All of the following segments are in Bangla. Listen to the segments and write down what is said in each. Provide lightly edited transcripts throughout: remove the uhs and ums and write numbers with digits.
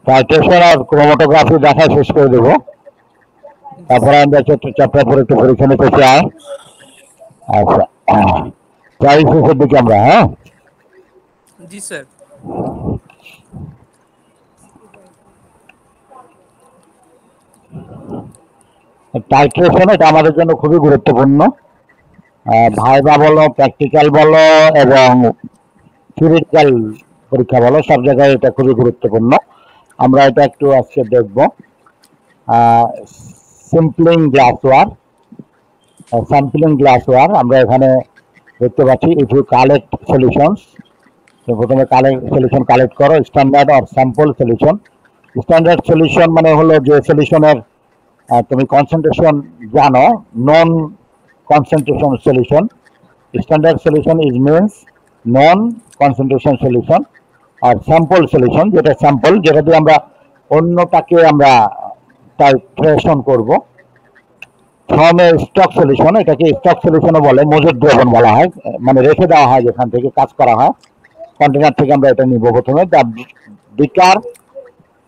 টাইট্রেশন আর ক্রোমাটোগ্রাফি দেখা শেষ করে দেবো, জি তারপরে স্যার। আমরা চ্যাপ্টার পরে একটু পরীক্ষা নিতে চাই। আচ্ছা, প্রায় শেষের দিকে আমরা, হ্যাঁ। জি স্যার। টাইট্রেশন এটা আমাদের জন্য খুবই গুরুত্বপূর্ণ। জি স্যার। ভাইবা বলো, প্র্যাকটিক্যাল বলো এবং থিওরিটিক্যাল পরীক্ষা বলো, সব জায়গায় এটা খুবই গুরুত্বপূর্ণ। আমরা এটা একটু আজকে দেখব। Sampling glassware, sampling glassware আমরা এখানে দেখতে পাচ্ছি। ইফ ইউ কালেক্ট সলিউশনস, প্রথমে সলিউশন কালেক্ট করো, standard or sample solution. Standard solution মানে হলো যে সলিউশনের তুমি কনসেন্ট্রেশন জানো, known concentration solution. Standard solution is means known concentration solution. আর স্যাম্পল সলিউশন যেটা স্যাম্পল, যেটা দিয়ে আমরা অন্যটাকে আমরা টাইট্রেশন করব। ফর্ম এ স্টক সলিউশন, এটাকে স্টক সলিউশনও বলে, মজুদ দ্রবণ বলা হয়, মানে রেখে দেওয়া হয় যেখান থেকে কাজ করা হয়, কন্টেনার থেকে আমরা এটা নিব। প্রথমে the beaker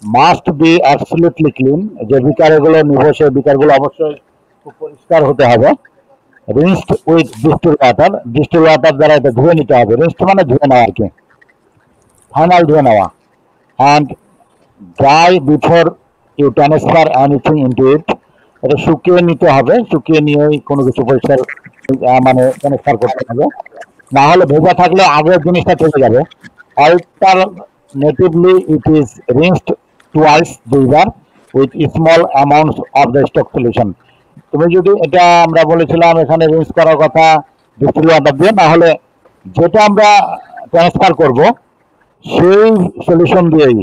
must be absolutely clean, যে বিকার এগুলো নিব সেই বিকারগুলো অবশ্যই খুব পরিষ্কার হতে হবে। Rinsed with distil water, distil water দ্বারা এটা ধুয়ে নিতে হবে। রিন্সড মানে ধুয়ে নেওয়া আর কি, ফাইনাল ধুয়ে নেওয়া। And dry before you transfer anything into it, এটা শুকিয়ে নিতে হবে, শুকিয়ে নিয়েই কোনো কিছু পরিষ্কার মানে ট্রান্সফার করতে হবে। না হলে ভেজা থাকলে আগের জিনিসটা চলে যাবে। অল্টারনেটিভলি ইট ইজ রিন্সড টুয়াইস, দুইবার, with small amounts of the stock solution. তুমি যদি এটা আমরা বলেছিলাম এখানে রিন্স করার কথা ডিস্টিল ওয়াটার দিয়ে, না হলে যেটা আমরা ট্রান্সফার করব সেই সলিউশন দিয়েই,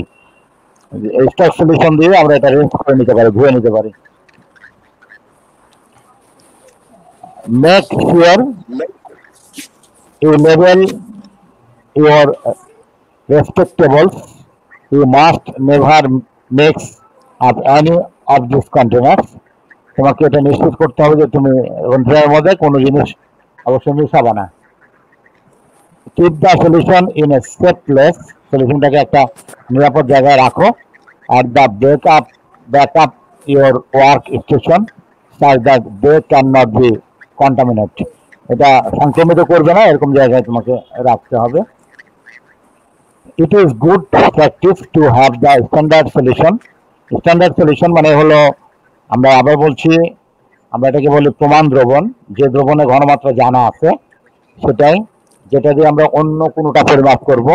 স্টক সলিউশন দিয়ে আমরা এটা রিন্স করে নিতে পারি, ধুয়ে নিতে পারি। Make sure you level your respectables. You must never mix up any of these containers. তোমাকে এটা নিশ্চিত করতে হবে যে তুমি কন্টেনারের মধ্যে কোনো জিনিস অবশ্যই মিশাবে না। Keep the solution in a safe place, সলিউশনটাকে একটা নিরাপদ জায়গায় রাখো। আর the backup your work station such that they can not be contaminate, এটা সংক্রমিত করবে না এরকম জায়গায় তোমাকে রাখতে হবে। It is good practice to have the standard solution. Standard solution মানে হলো, আমরা আবার বলছি, আমরা এটাকে বলি প্রমাণ দ্রবণ, যে দ্রবণের ঘনমাত্রা জানা আছে সেটাই, যেটা দিয়ে আমরা অন্য কোনোটা পরিমাপ করব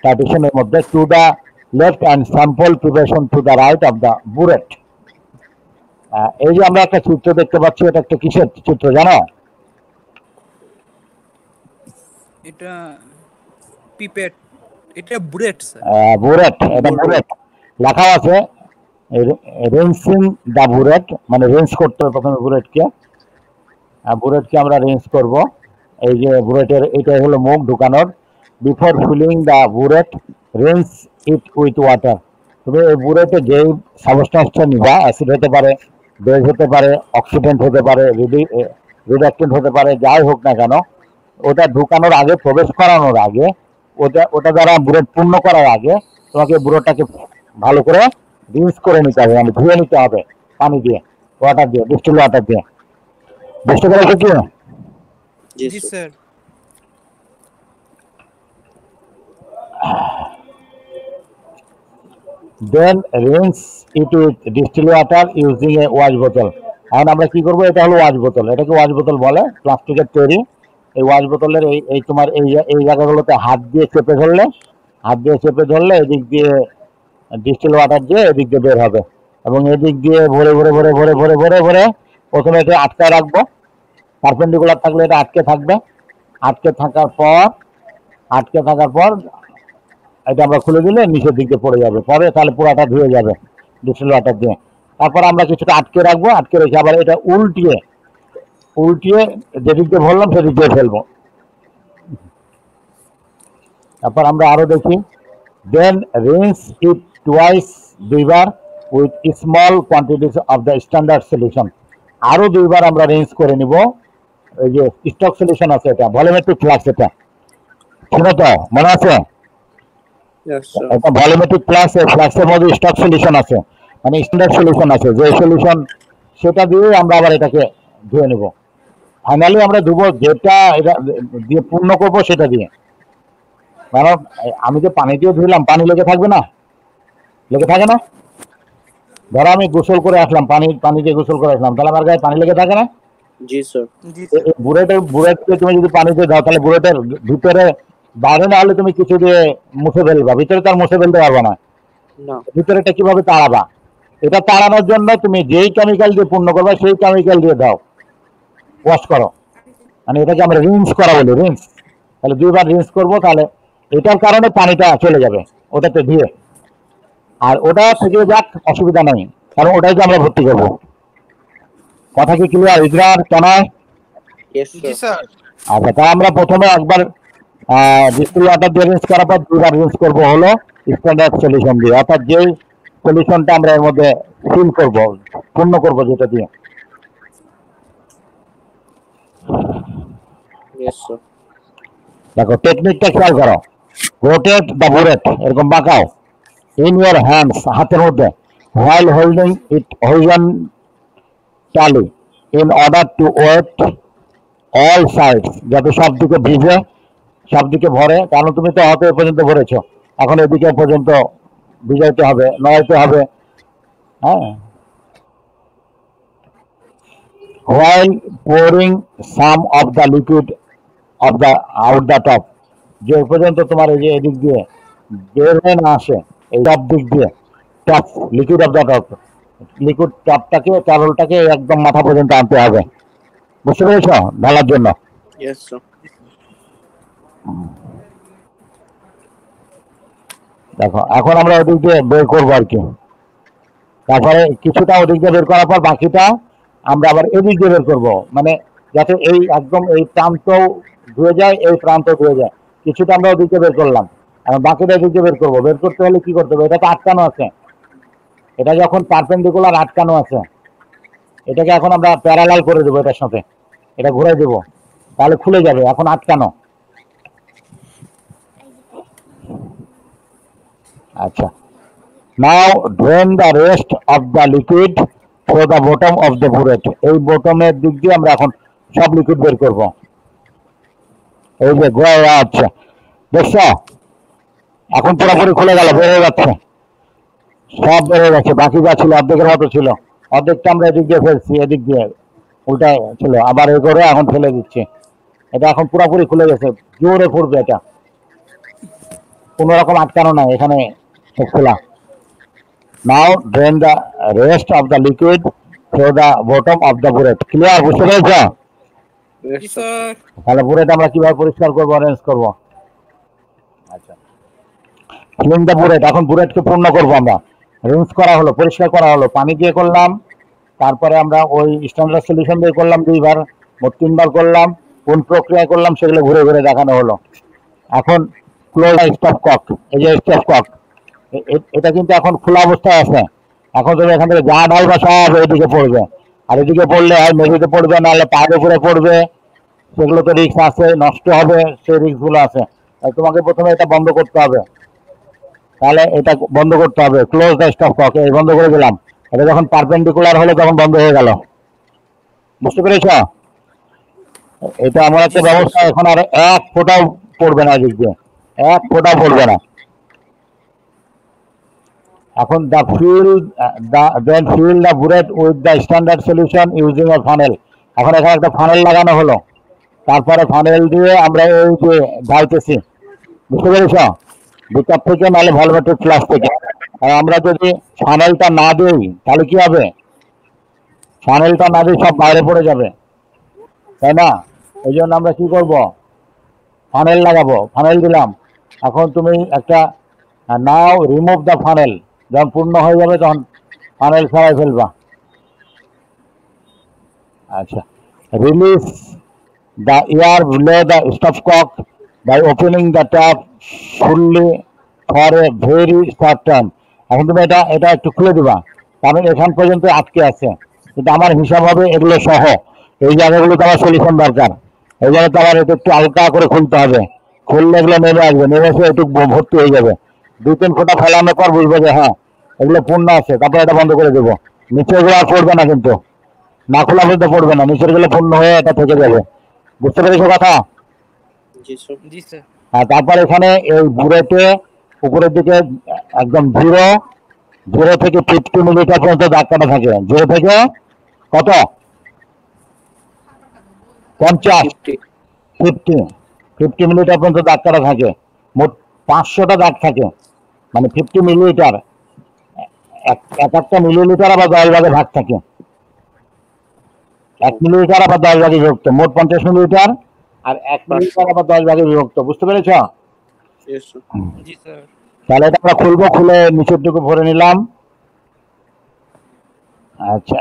টাইট্রেশনের মধ্যে। To the left and sample preparation to the right of the burette. এই যে আমরা একটা চিত্র দেখতে পাচ্ছি, এটা একটা কিসের চিত্র জানো? এটা পিপেট, এটা বুলেট স্যার। বুরেট, এটা বুরেট লেখা আছে রিন্সিং দ্য বুরেট, মানে রিন্স করতে হবে প্রথমে বুরেটকে। বুরেটকে আমরা রিন্স করব। এই যে বুরেটের এটাই হলো মুখ ঢুকানোর। Before filling the burette rinse it with water. তুমি এই বুরেটে যেই সাবস্টেন্সটা নিবা, অ্যাসিড হতে পারে, বেজ হতে পারে, অক্সিডেন্ট হতে পারে, রিডাক্টেন্ট হতে পারে, যাই হোক না কেন, ওটা ঢুকানোর আগে, প্রবেশ করানোর আগে, ওটা দ্বারা বুরেট পূর্ণ করার আগে তোমাকে বুরেটটাকে ভালো করে রিন্স করে নিতে হবে, মানে ধুয়ে নিতে হবে পানি দিয়ে, ওয়াটার দিয়ে, ডিস্টিল ওয়াটার দিয়ে। বুঝতে পেরেছো কি? জি sir. Then rinse it with distil water using a wash বোতল। এখন আমরা কি করবো, এটা হলো ওয়াশ বোতল, এটাকে ওয়াশ বোতল বলে, প্লাস্টিকের তৈরি। এই ওয়াশ বোতলের এই তোমার এই জায়গাগুলোতে হাত দিয়ে চেপে ধরলে এদিক দিয়ে ডিস্টিল ওয়াটার দিয়ে এদিক দিয়ে বের হবে, এবং এদিক দিয়ে ভরে ভরে ভরে ভরে ভরে ভরে ভরে প্রথমে এটা আটকায় রাখবো। পারপেন্ডিকুলার থাকলে এটা আটকে থাকবে। আটকে থাকার পর এটা আমরা খুলে দিলে নিচের দিক দিয়ে পড়ে যাবে, পরে তাহলে পুরাটা ধুয়ে যাবে ডিস্টিল ওয়াটার দিয়ে। তারপর আমরা কিছুটা আটকে রাখবো, আটকে রেখে আবার এটা উল্টিয়ে যেদিক দিয়ে ভরলাম সেদিক দিয়ে ফেলবো। তারপর আমরা আরো দেখি, দেন রিন্স ইট টুয়াইস, দুইবার, with small quantities of the standard solution. আরো দুইবার আমরা রিন্স করে নিব। এই যে স্টক সলিউশন আছে, এটা ভলিউমেট্রিক ফ্লাক্স, এটা শুনো তো, মনে আছে? Yes, sir. এটা ভলিউমেট্রিক ফ্লাক্সের মধ্যে স্টক সলিউশন আছে, মানে স্ট্যান্ডার্ড সলিউশন আছে, যে সলিউশন সেটা দিয়ে আমরা আবার এটাকে ধুয়ে নেব। ফাইনালি আমরা ধুবো যেটা এটা দিয়ে পূর্ণ করবো সেটা দিয়ে। কারণ আমি যে পানি দিয়ে ধুইলাম, পানি লেগে থাকবে না? লেগে থাকে না? ধরো আমি গোসল করে আসলাম, পানি দিয়ে গোসল করে আসলাম, তাহলে আমার গায়ে পানি লেগে থাকে না? जी सर। जी सर। বুলেটকে তুমি যদি পানি দিয়ে দাও, তাহলে বুলেটের ভিতরে, বাইরে না হলে তুমি কিছু দিয়ে মুছে ফেলবা, ভিতরে তার মুছে ফেলতে পারবে না। না। ভিতরেটা কিভাবে তাড়াবা? এটা তাড়ানোর জন্য তুমি যেই কেমিক্যাল দিয়ে পূর্ণ করবে সেই কেমিক্যাল দিয়ে দাও, ওয়াশ করো, মানে এটাকে আমরা রিন্স করা বলি, রিন্স। তাহলে 2 বার রিন্স করবো, তাহলে এটার কারণে পানিটা চলে যাবে ওটাতে ধুয়ে। আর ওটা থেকে যাক, অসুবিধা নেই, কারণ ওটাই আমরা ভর্তি করবো। কথা কি ক্লিয়ার ইজরার তনয়? Yes sir. जी सर। আচ্ছা, তা আমরা প্রথমে একবার ডিস্টিল ওয়াটার দিয়ে রিন্স করার পর 2 বার রিন্স করবো হলো স্ট্যান্ডার্ড সলিউশন দিয়ে, অর্থাৎ যেই সলিউশনটা আমরা এর মধ্যে ফিল করব, পূর্ণ করব যেটা দিয়ে। Yes sir. দেখো টেকনিকটা খেয়াল করো, রোটেট দ্য বুলেট, এরকম বাঁকাও ইন ইউর হ্যান্ডস, হাতের মধ্যে, while holding it horizontally in order to wet all sides, যাতে সব দিকে ভিজে, সব দিকে ভরে। কারণ তুমি তো হাতে এ পর্যন্ত ভরেছো, এখন এদিকে পর্যন্ত ভিজাইতে হবে, নড়াইতে হবে। হ্যাঁ, while pouring some of the liquid of the out the top, যে পর্যন্ত তোমার এই যে এদিক দিয়ে বের হয়ে না আসে, এই টপ দিক দিয়ে, top liquid of the top, liquid টপটাকে, তরলটাকে একদম মাথা পর্যন্ত আনতে হবে। বুঝতে পেরেছ? ঢালার জন্য। Yes sir. দেখো এখন আমরা ওদিক দিয়ে বের করবো আর কি, তারপরে কিছুটা ওদিক দিয়ে বের করার পর বাকিটা আমরা আবার এদিক দিয়ে বের করবো, মানে যাতে এই একদম এই প্রান্ত ধুয়ে যায়, এই প্রান্ত ধুয়ে যায়। কিছুটা আমরা ওদিক দিয়ে বের করলাম, আর বাকিটা এদিক দিয়ে বের করবো। বের করতে হলে কি করতে হবে? এটা তো আটকানো আছে, এটা যখন পারপেন্ডিকুলার আটকানো আছে, এটাকে এখন আমরা প্যারালাল করে দেবো এটার সাথে, এটা ঘুরে দেবো, তাহলে খুলে যাবে। এখন আটকানো। আচ্ছা, now drain the rest of the liquid through the bottom of the burette. এই বটমের দিক দিয়ে আমরা এখন সব লিকুইড বের করব। এই যে আচ্ছা, দেখছো এখন পুরোপুরি খুলে গেল, বের হয়ে যাচ্ছে, সব বের হয়ে যাচ্ছে। বাকি যা ছিল অর্ধেকের মতো ছিল, অর্ধেকটা আমরা এদিক দিয়ে ফেলছি, এদিক দিয়ে উল্টা ছিল, আবার এ করে এখন ফেলে দিচ্ছি। এটা এখন পুরোপুরি খুলে গেছে, জোরে পড়বে, এটা কোন রকম আটকানো নাই, এখানে খোলা। Now drain the rest of the liquid through the bottom of the burette. Clear? বুঝতে পেরেছ? Yes sir. তাহলে বুলেট আমরা কিভাবে পরিষ্কার করবো, অরেঞ্জ করবো? আচ্ছা, ক্লিন দ্য বুলেট। এখন বুলেটকে পূর্ণ করবো আমরা। রিন্স করা হলো, পরিষ্কার করা হলো, পানি দিয়ে করলাম, তারপরে আমরা ওই স্ট্যান্ডার্ড সলিউশন দিয়ে করলাম 2 বার, মোট 3 বার করলাম। কোন প্রক্রিয়া করলাম সেগুলো ঘুরে ঘুরে দেখানো হলো। এখন ক্লোজ স্টপ কক, এই যে স্টপ কক, এটা কিন্তু এখন খোলা অবস্থায় আছে। এখন তুমি এখান থেকে যা ঢালবা সব এদিকে পড়বে, আর এদিকে পড়লে হয় মেঝেতে পড়বে, নাহলে পায়ের উপরে পড়বে, সেগুলো তো রিস্ক আছে, নষ্ট হবে, সেই রিস্ক গুলো আছে। তাই তোমাকে প্রথমে এটা বন্ধ করতে হবে, তাহলে এটা বন্ধ করতে হবে। ক্লোজ দ্য স্টপ কক, এই বন্ধ করে দিলাম। এটা যখন পারপেন্ডিকুলার হলো তখন বন্ধ হয়ে গেল। বুঝতে পেরেছ? এটা এমন একটা ব্যবস্থা, এখন আর এক ফোঁটাও পড়বে না এদিক দিয়ে, এক ফোঁটাও পড়বে না। এখন then fill the burette with the standard solution using a funnel. এখন এখানে একটা ফানেল লাগানো হলো, তারপরে ফানেল দিয়ে আমরা এই যে ঢালতেছি। বুঝতে পেরেছ? ভিতর থেকে, নাহলে ভলভেট্রিক ফ্লাস্ক থেকে। আর আমরা যদি ফানেলটা না দিই তাহলে কি হবে? ফানেলটা না দিয়ে সব বাইরে পড়ে যাবে, তাই না? এই জন্য আমরা কি করব? ফানেল লাগাবো। ফানেল দিলাম। এখন তুমি একটা নাও রিমুভ দ্য ফানেল, যখন পূর্ণ হয়ে যাবে তখন ফানেল সরাই ফেলবা। আচ্ছা, release the air below the stopcock by opening the tap fully for a very short time. এখন তুমি এটা এটা একটু খুলে দিবা, কারণ এখান পর্যন্ত আটকে আছে। কিন্তু আমার হিসাব হবে এগুলো সহ, এই জায়গাগুলো তো আমার সলিউশন দরকার, এই জায়গাতে আবার এটা একটু হালকা করে খুলতে হবে। খুললে এগুলো নেমে আসবে, নেমে এসে একটু ভর্তি হয়ে যাবে। 2-3 ফোঁটা ফেলানোর পর বুঝবো যে হ্যাঁ এগুলো পূর্ণ আছে, তারপর এটা বন্ধ করে দেবো। নিচে এগুলো আর পড়বে না, কিন্তু না খোলা পর্যন্ত পড়বে না, নিচের গুলো পূর্ণ হয়ে এটা থেকে যাবে। বুঝতে পেরেছো কথা? জি স্যার। জি স্যার। আর তারপর এখানে এই বুড়েতে উপরের দিকে একদম 0 থেকে 50 মিলিমিটার পর্যন্ত দাগ কাটা থাকে। 0 থেকে কত? 50, 50 মিলিমিটার পর্যন্ত দাগ কাটা থাকে। মোট 500টা দাগ থাকে, মানে 50 মিলিলিটার। এক একটা মিলিলিটার আবার 10 ভাগে ভাগ থাকে। 1 মিলিলিটার আবার 10 ভাগে বিভক্ত। মোট 50 মিলিলিটার, আর 1 মিলিলিটার আবার 10 ভাগে বিভক্ত। বুঝতে পেরেছ? Yes sir. জি স্যার। তাহলে এটা আমরা খুলবো, খুলে নিচের দিকে ভরে নিলাম। আচ্ছা,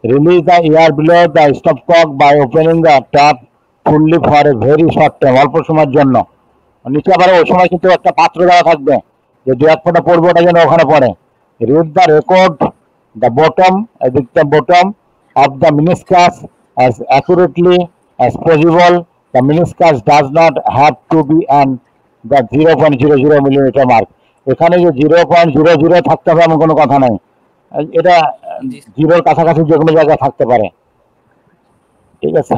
release the air below the stopcock by opening the tap fully for a very short time, অল্প সময়ের জন্য। নিচে আবার ওই সময় কিন্তু একটা পাত্র দেওয়া থাকবে, যে 2-1 ফোঁটা পড়বে ওটা যেন ওখানে পড়ে। Read the record the bottom, the bottom of the meniscus as accurately as possible. The meniscus does not have to be on the 0.00 millimeter mark. এখানে যে 0.00 থাকতে হবে এমন কোনো কথা নাই, এটা জিরোর কাছাকাছি যে কোনো জায়গায় থাকতে পারে। ঠিক আছে?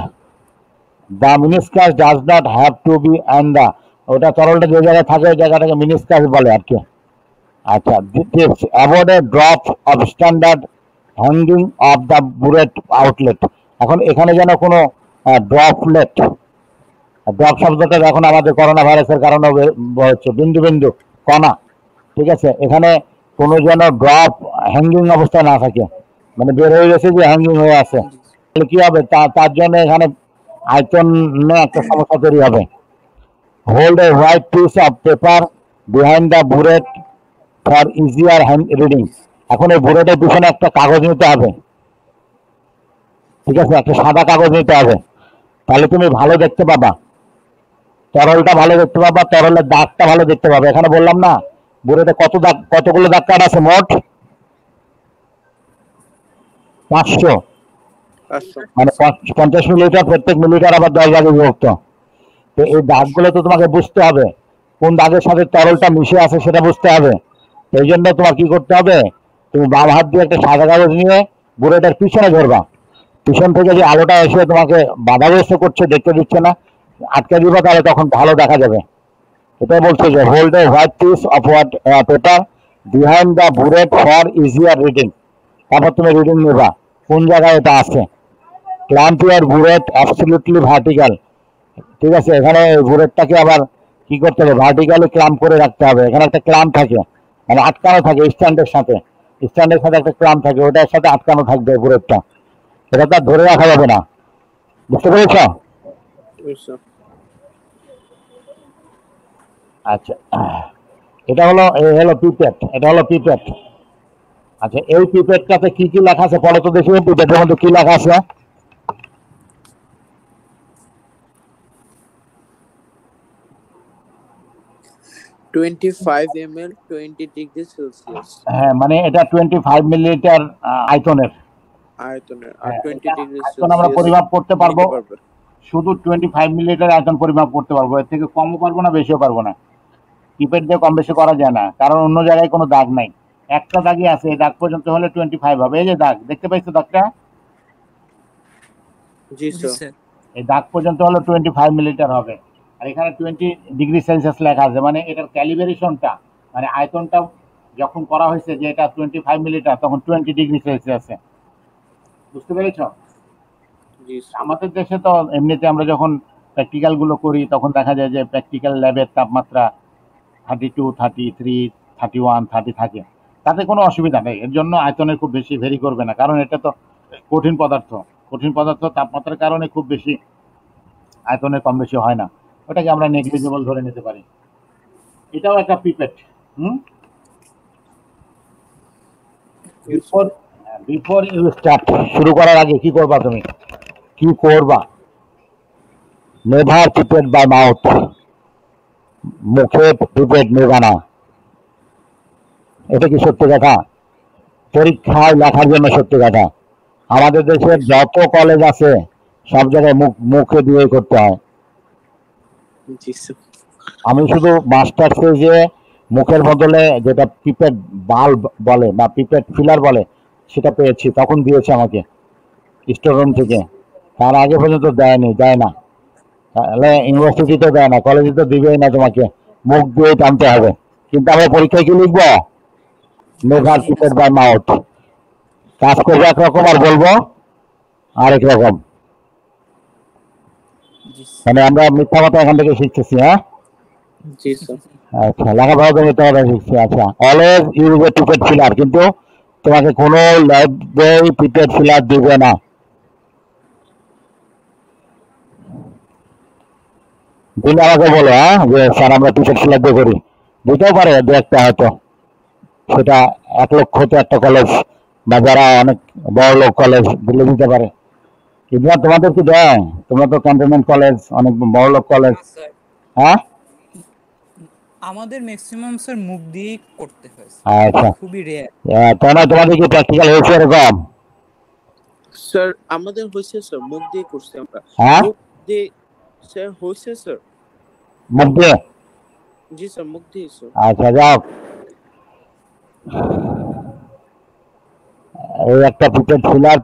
The meniscus does not have to be on the, ওটা তরলটা যে জায়গায় থাকে ওই জায়গাটাকে মিনিসকাস বলে আর কি। আচ্ছা, tips avoid A drop of standard hanging of the bullet outlet. এখন এখানে যেন কোনো ড্রপলেট, ড্রপ শব্দটা এখন আমাদের করোনা ভাইরাসের কারণে হচ্ছে বিন্দু বিন্দু কণা। ঠিক আছে? এখানে কোনো যেন ড্রপ হ্যাঙ্গিং অবস্থায় না থাকে, মানে বের হয়ে গেছে যে হ্যাঙ্গিং হয়ে আছে, তাহলে কি হবে? তার জন্য এখানে আয়তনে একটা সমস্যা তৈরি হবে। Hold a white piece of paper behind the bullet for easier hand reading. এখন এই বুলেটের পিছনে একটা কাগজ নিতে হবে। ঠিক আছে? একটা সাদা কাগজ নিতে হবে, তাহলে তুমি ভালো দেখতে পাবা, তরলটা ভালো দেখতে পাবা, তরলের দাগটা ভালো দেখতে পাবে। এখানে বললাম না বুলেটে কতগুলো দাগ কাটা আছে? মোট 500, মানে 50 মিলিলিটার, প্রত্যেক মিলিলিটার আবার 10 ভাগে বিভক্ত। তো এই দাগগুলো তো তোমাকে বুঝতে হবে, কোন দাগের সাথে তরলটা মিশে আছে সেটা বুঝতে হবে। এই জন্য তোমার কি করতে হবে? তুমি বাম হাত দিয়ে একটা সাদা কাগজ নিয়ে বুলেটের পিছনে ধরবা। পিছন থেকে যে আলোটা এসে তোমাকে বাধাগ্রস্ত করছে, দেখতে দিচ্ছে না, আটকে দিবা, তাহলে তখন ভালো দেখা যাবে। এটাই বলছে যে hold a white piece of paper behind the bullet for easier reading. তারপর তুমি রিডিং নেবা কোন জায়গায় এটা আছে। Clamp your bullet absolutely vertical. ঠিক আছে? এখানে বুলেটটাকে আবার কি করতে হবে? ভার্টিক্যালি ক্ল্যাম্প করে রাখতে হবে। এখানে একটা ক্ল্যাম্প থাকে, মানে আটকানো থাকে স্ট্যান্ডের সাথে, স্ট্যান্ডের সাথে একটা ক্ল্যাম্প থাকে, ওটার সাথে আটকানো থাকবে বুলেটটা, এটা তো ধরে রাখা যাবে না। বুঝতে পেরেছ? আচ্ছা, এটা হলো পিপেট, এটা হলো পিপেট। আচ্ছা, এই পিপেটটাতে কি কি লেখা আছে পড়ো তো দেখি, পিপেটের মধ্যে কি লেখা আছে? ml 20 degree Celsius. হ্যাঁ, মানে এটা 25 মিলিলিটার আয়তনের। আর 20 ডিগ্রি আয়তন আমরা পরিমাপ করতে পারবো, শুধু 25 মিলিলিটার আয়তন পরিমাপ করতে পারবো, এর থেকে কমও পারবো না, বেশিও পারবো না। পিপেট দিয়ে কম বেশি করা যায় না, কারণ অন্য জায়গায় কোনো দাগ নাই, একটা দাগই আছে। এই দাগ পর্যন্ত হলে 25 হবে। এই যে দাগ দেখতে পাইছো দাগটা? জি স্যার। এই দাগ পর্যন্ত হলো 25 মিলিলিটার হবে। আর এখানে 20 ডিগ্রি সেলসিয়াস লেখা আছে, মানে এটার ক্যালিব্রেশনটা, মানে আয়তনটা যখন করা হয়েছে যে এটা 25 মিলিলিটার, তখন 20 ডিগ্রি সেলসিয়াসে। বুঝতে পেরেছ? আমাদের দেশে তো এমনিতে আমরা যখন প্র্যাকটিক্যাল গুলো করি তখন দেখা যায় যে প্র্যাকটিক্যাল ল্যাবের তাপমাত্রা 32, 33, 31, 30 থাকে, তাতে কোনো অসুবিধা নেই। এর জন্য আয়তনের খুব বেশি ভেরি করবে না, কারণ এটা তো কঠিন পদার্থ। কঠিন পদার্থ তাপমাত্রার কারণে খুব বেশি আয়তনের কম বেশি হয় না, ওটাকে আমরা নেগলিজেবল ধরে নিতে পারি। এটাও একটা পিপেট। বিফোর ইউ স্টার্ট, শুরু করার আগে কি করবা তুমি? কি করবা? নেভার পিপেট বাই মাউথ, মুখে পিপেট নেবা না। এটা কি সত্যি কথা? পরীক্ষায় লেখার জন্য সত্যি কথা। আমাদের দেশের যত কলেজ আছে সব জায়গায় মুখে দিয়ে করতে হয়। আমি শুধু মাস্টার্সে যে মুখের বদলে যেটা পিপেট বাল্ব বলে না পিপেট ফিলার বলে সেটা পেয়েছি, তখন দিয়েছে আমাকে স্টোররুম থেকে। তার আগে পর্যন্ত দেয় না। তাহলে ইউনিভার্সিটিতে দেয় না, কলেজে তো দিবেই না, তোমাকে মুখ দিয়ে টানতে হবে। কিন্তু আমরা পরীক্ষায় কি লিখবো? Never pipette by mouth. কাজ করবো একরকম আর বলবো আরেক রকম। জি স্যার। মানে আমরা মিথ্যা কথা এখান থেকে শিখতেছি। হ্যাঁ, জি স্যার। আচ্ছা, লেখাপড়া তো মিথ্যা কথা শিখছি। আচ্ছা, always use a pipette filler, কিন্তু তোমাকে কোনো লাইব্রেরি পিপেট ফিলার দিবে না। দিলে আমাকে বলো, হ্যাঁ, যে স্যার আমরা পিপেট ফিলার দিয়ে করি। দিতেও পারে দু একটা হয়তো, সেটা 1 লক্ষ তো একটা কলেজ বা যারা অনেক বড় লোক কলেজ দিলে দিতে পারে। কিন্তু তোমাদের কি দেয়? তোমরা তো ক্যান্টনমেন্ট কলেজ, অনেক বড় লোক কলেজ। না স্যার, হ্যাঁ, আমাদের ম্যাক্সিমাম স্যার মুখ দিয়েই করতে হয়, আচ্ছা, খুবই রেয়ার। তাই না? তোমাদের কি প্র্যাকটিক্যাল হয়েছে এরকম? স্যার আমাদের হয়েছে স্যার, মুখ দিয়ে করছি আমরা। হ্যাঁ, মুখ দিয়ে স্যার হয়েছে স্যার। মুখ দিয়ে? জি স্যার, মুখ দিয়ে স্যার। আচ্ছা, যাও। এই একটা pipette filler,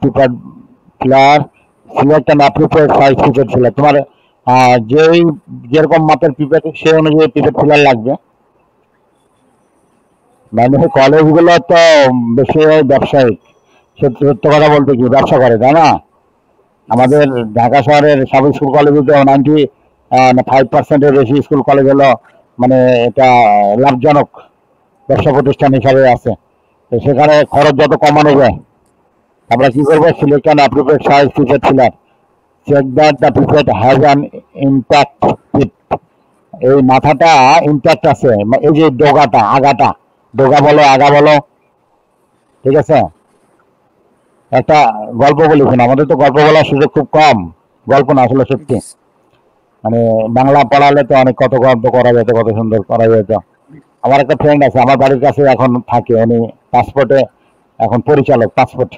select and appropriate size pipette filler. তোমার যেই যেরকম মাপের পিপেট সেই অনুযায়ী পিপেট ফিলার লাগবে। মানে কলেজগুলো তো বেশি ব্যবসায়িক, সত্যি সত্য কথা বলতে কি ব্যবসা করে, তাই না? আমাদের ঢাকা শহরের সব স্কুল কলেজে 95% বেশি স্কুল কলেজ হলো মানে এটা লাভজনক ব্যবসা প্রতিষ্ঠান হিসাবে আছে। তো সেখানে খরচ যত কমানো যায়, আমরা কি করবো? Select and appropriate size pipette filler. Check that the pipette has an impact tip. এই মাথাটা ইম্প্যাক্ট আছে, এই যে ডোগাটা, আগাটা, ডোগা বলো আগা বলো, ঠিক আছে? একটা গল্প বলি শোনো। আমাদের তো গল্প বলার সুযোগ খুব কম, গল্প না আসলে সত্যি। জি স্যার। মানে বাংলা পড়ালে তো অনেক কত গল্প করা যেত, কত সুন্দর করা যেত। আমার একটা ফ্রেন্ড আছে, আমার বাড়ির কাছে এখন থাকে, উনি পাসপোর্টে এখন পরিচালক, পাসপোর্ট।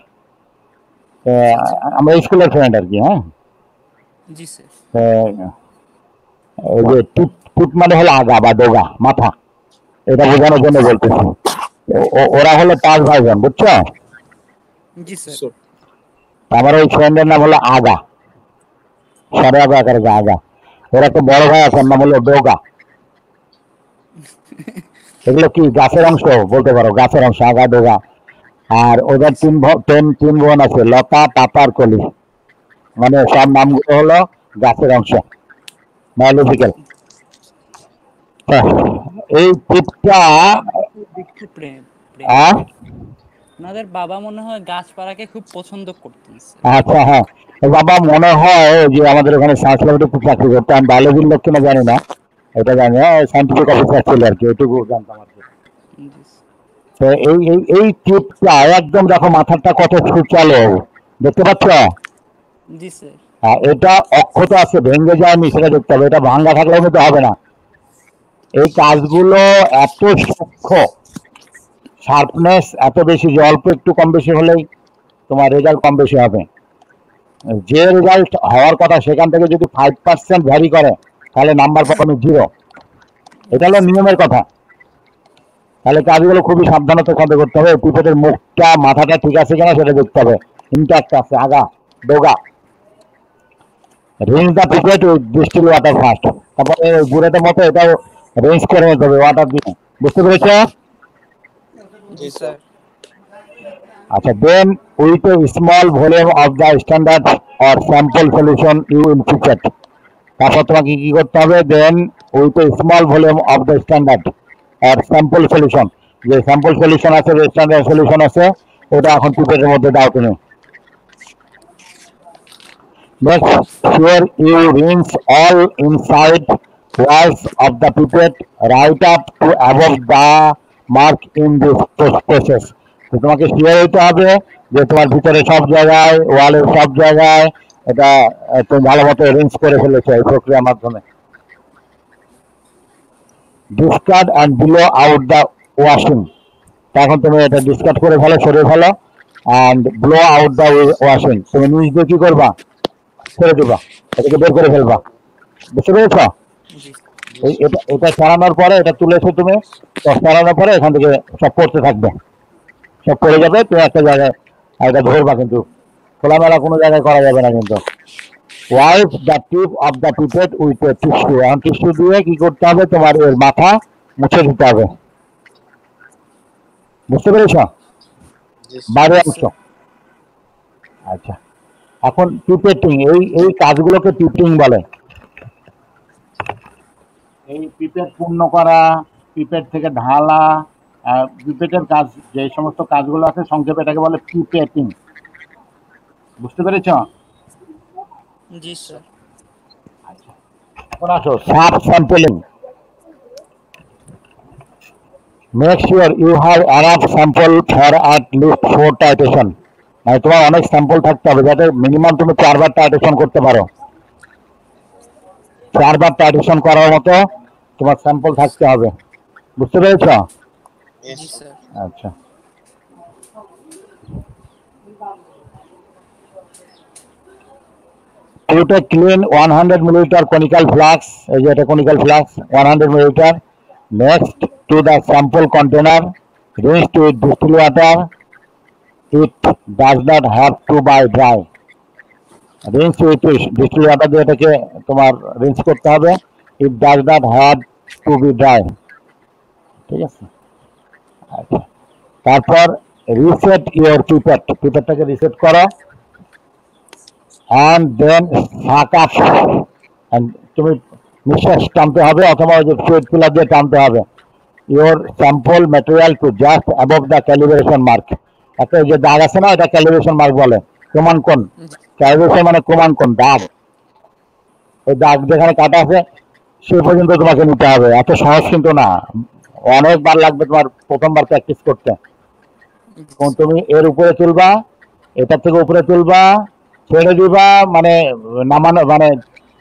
আমরা স্কুলের ফ্রেন্ড আর কি। হ্যাঁ, জি স্যার। তো ওই যে টিপ টিপ মানে হলো আগা বা ডোগা, মাথা, এটা বোঝানোর জন্য বলতেছি। ওরা হলো 5 ভাই বোন, বুঝছো? জি স্যার। স্যার আমার ওই ফ্রেন্ডের নাম হলো আগা, সাড়ে আগা আকারে আগা। ওর একটা বড় ভাই আছে, ওর নাম হলো ডোগা। এগুলো কি গাছের অংশ বলতে পারো, গাছের অংশ আগা ডোগা। আর ওদের 3 বোন আছে, লতা, পাতা আর কলি। মানে সব নামগুলো হলো গাছের অংশ, বায়োলজিক্যাল। এই টিপটা খুব প্রেম। আহ, ওনাদের বাবা মনে হয় গাছপালাকে খুব পছন্দ করতেন স্যার। আচ্ছা, হ্যাঁ, ওর বাবা মনে হয় যে আমাদের ওখানে সায়েন্স ল্যাবরেটরি খুব চাকরি করতো। আমি বায়োলজির লোক কিনা জানি না, এটা জানি না, সায়েন্টিফিক অফিসার ছিল আর কি, এটুকু জানতাম আর কি। জি স্যার। তো এই টিপটা একদম দেখো, মাথাটা কত সুচালো, দেখতে পাচ্ছ? জি স্যার। এটা অক্ষত আছে, ভেঙে যায়নি সেটা দেখতে হবে, এটা ভাঙ্গা থাকলে কিন্তু হবে না। এই কাজগুলো এত সূক্ষ্ম, শার্পনেস এত বেশি যে অল্প একটু কম বেশি হলেই তোমার রেজাল্ট কম বেশি হবে। যে রেজাল্ট হওয়ার কথা সেখান থেকে যদি 5% ভ্যারি করে, তাহলে নাম্বার পাবে 0। এটা হলো নিয়মের কথা। তাহলে কাজগুলো খুবই সাবধানতার সাথে করতে হবে। পিপেটের মুখটা, মাথাটা ঠিক আছে কিনা সেটা দেখতে হবে, ইনট্যাক্ট আছে, আগা ডোগা। Rinse the pipette with distil water first. তারপরে গুঁড়োটার মতো এটাও রিন্স করে নিতে হবে ওয়াটার দিয়ে। বুঝতে পেরেছ? জি স্যার। আচ্ছা, then with a small volume of the standard or sample solution you will pipette. তারপর তোমাকে কি করতে হবে? Then with a small volume of the standard or sample solution, যে স্যাম্পল সলিউশন আছে, যে স্ট্যান্ডার্ড সলিউশন আছে, ওটা এখন পিপেটের মধ্যে দাও তুমি। Make sure you rinse all inside walls of the pipette right up to above the mark in this process. তো তোমাকে শিওর হইতে হবে যে তোমার ভিতরে সব জায়গায়, ওয়ালের সব জায়গায় এটা তুমি ভালো মতো রিন্স করে ফেলেছো এই প্রক্রিয়ার মাধ্যমে। Discard and below out the washing. এখন তুমি এটা ডিসকার্ড করে ফেলো, সরিয়ে ফেলো, and blow out the washing. তুমি নিচ দিয়ে কি করবা? ছেড়ে দিবা, এটাকে বের করে ফেলবা। বুঝতে পেরেছ? জি Yes, sir. এটা চালানোর পরে এটা তুলে এসে তুমি চালানোর পরে এখান থেকে সব পড়তে থাকবে, সব পড়ে যাবে। তুমি একটা জায়গায় এটা ধরবা, কিন্তু খোলামেলা কোনো জায়গায় করা যাবে না কিন্তু। Wipe the tip of the pipette with a tissue. এখন টিস্যু দিয়ে কি করতে হবে, তোমার এর মাথা মুছে দিতে হবে। বুঝতে পেরেছ? Yes, বাইরের Yes, অংশ। sir. আচ্ছা, এখন পিপেটিং, এই কাজগুলোকে পিপেটিং বলে। এই পিপেট পূর্ণ করা, পিপেট থেকে ঢালা, পিপেটের কাজ, যে সমস্ত কাজগুলো আছে সংক্ষেপে এটাকে বলে পিপেটিং। বুঝতে পেরেছ? জি স্যার। আচ্ছা, এখন আসো sub sampling. Make sure you have enough sample for at least 4 titration. মানে তোমার অনেক স্যাম্পল থাকতে হবে যাতে মিনিমাম তুমি 4 বার টাইটেশন করতে পারো। 4 বার টাইটেশন করার মতো তোমার স্যাম্পল থাকতে হবে। বুঝতে পেরেছ? yes, জি sir. স্যার। আচ্ছা, put a clean 100 milliliter conical flask, এই যে এটা conical flask 100 milliliter next to the sample container, rinse with distilled water. It does not have to be dry. rinse with distilled water দিয়ে এটাকে তোমার rinse করতে হবে। It does not have to be dry. ঠিক আছে? আচ্ছা, তারপর reset your pipette, পিপেটটাকে রিসেট করো। and then suck up, and তুমি নিঃশ্বাস টানতে হবে অথবা ওই যে ফেড পিলার দিয়ে টানতে হবে। your sample material to just above the calibration mark. একটা যে দাগ আছে না, এটা ক্যালিব্রেশন মার্ক বলে। ক্রমাঙ্কন, ক্যালিব্রেশন মানে ক্রমাঙ্কন, দাগ। ওই দাগ যেখানে কাটা আছে সে পর্যন্ত তোমাকে নিতে হবে। এত সহজ কিন্তু না, অনেকবার লাগবে তোমার প্রথমবার প্র্যাকটিস করতে। তুমি এর উপরে তুলবা, এটার থেকে উপরে তুলবা, ছেড়ে দিবা, মানে নামানো, মানে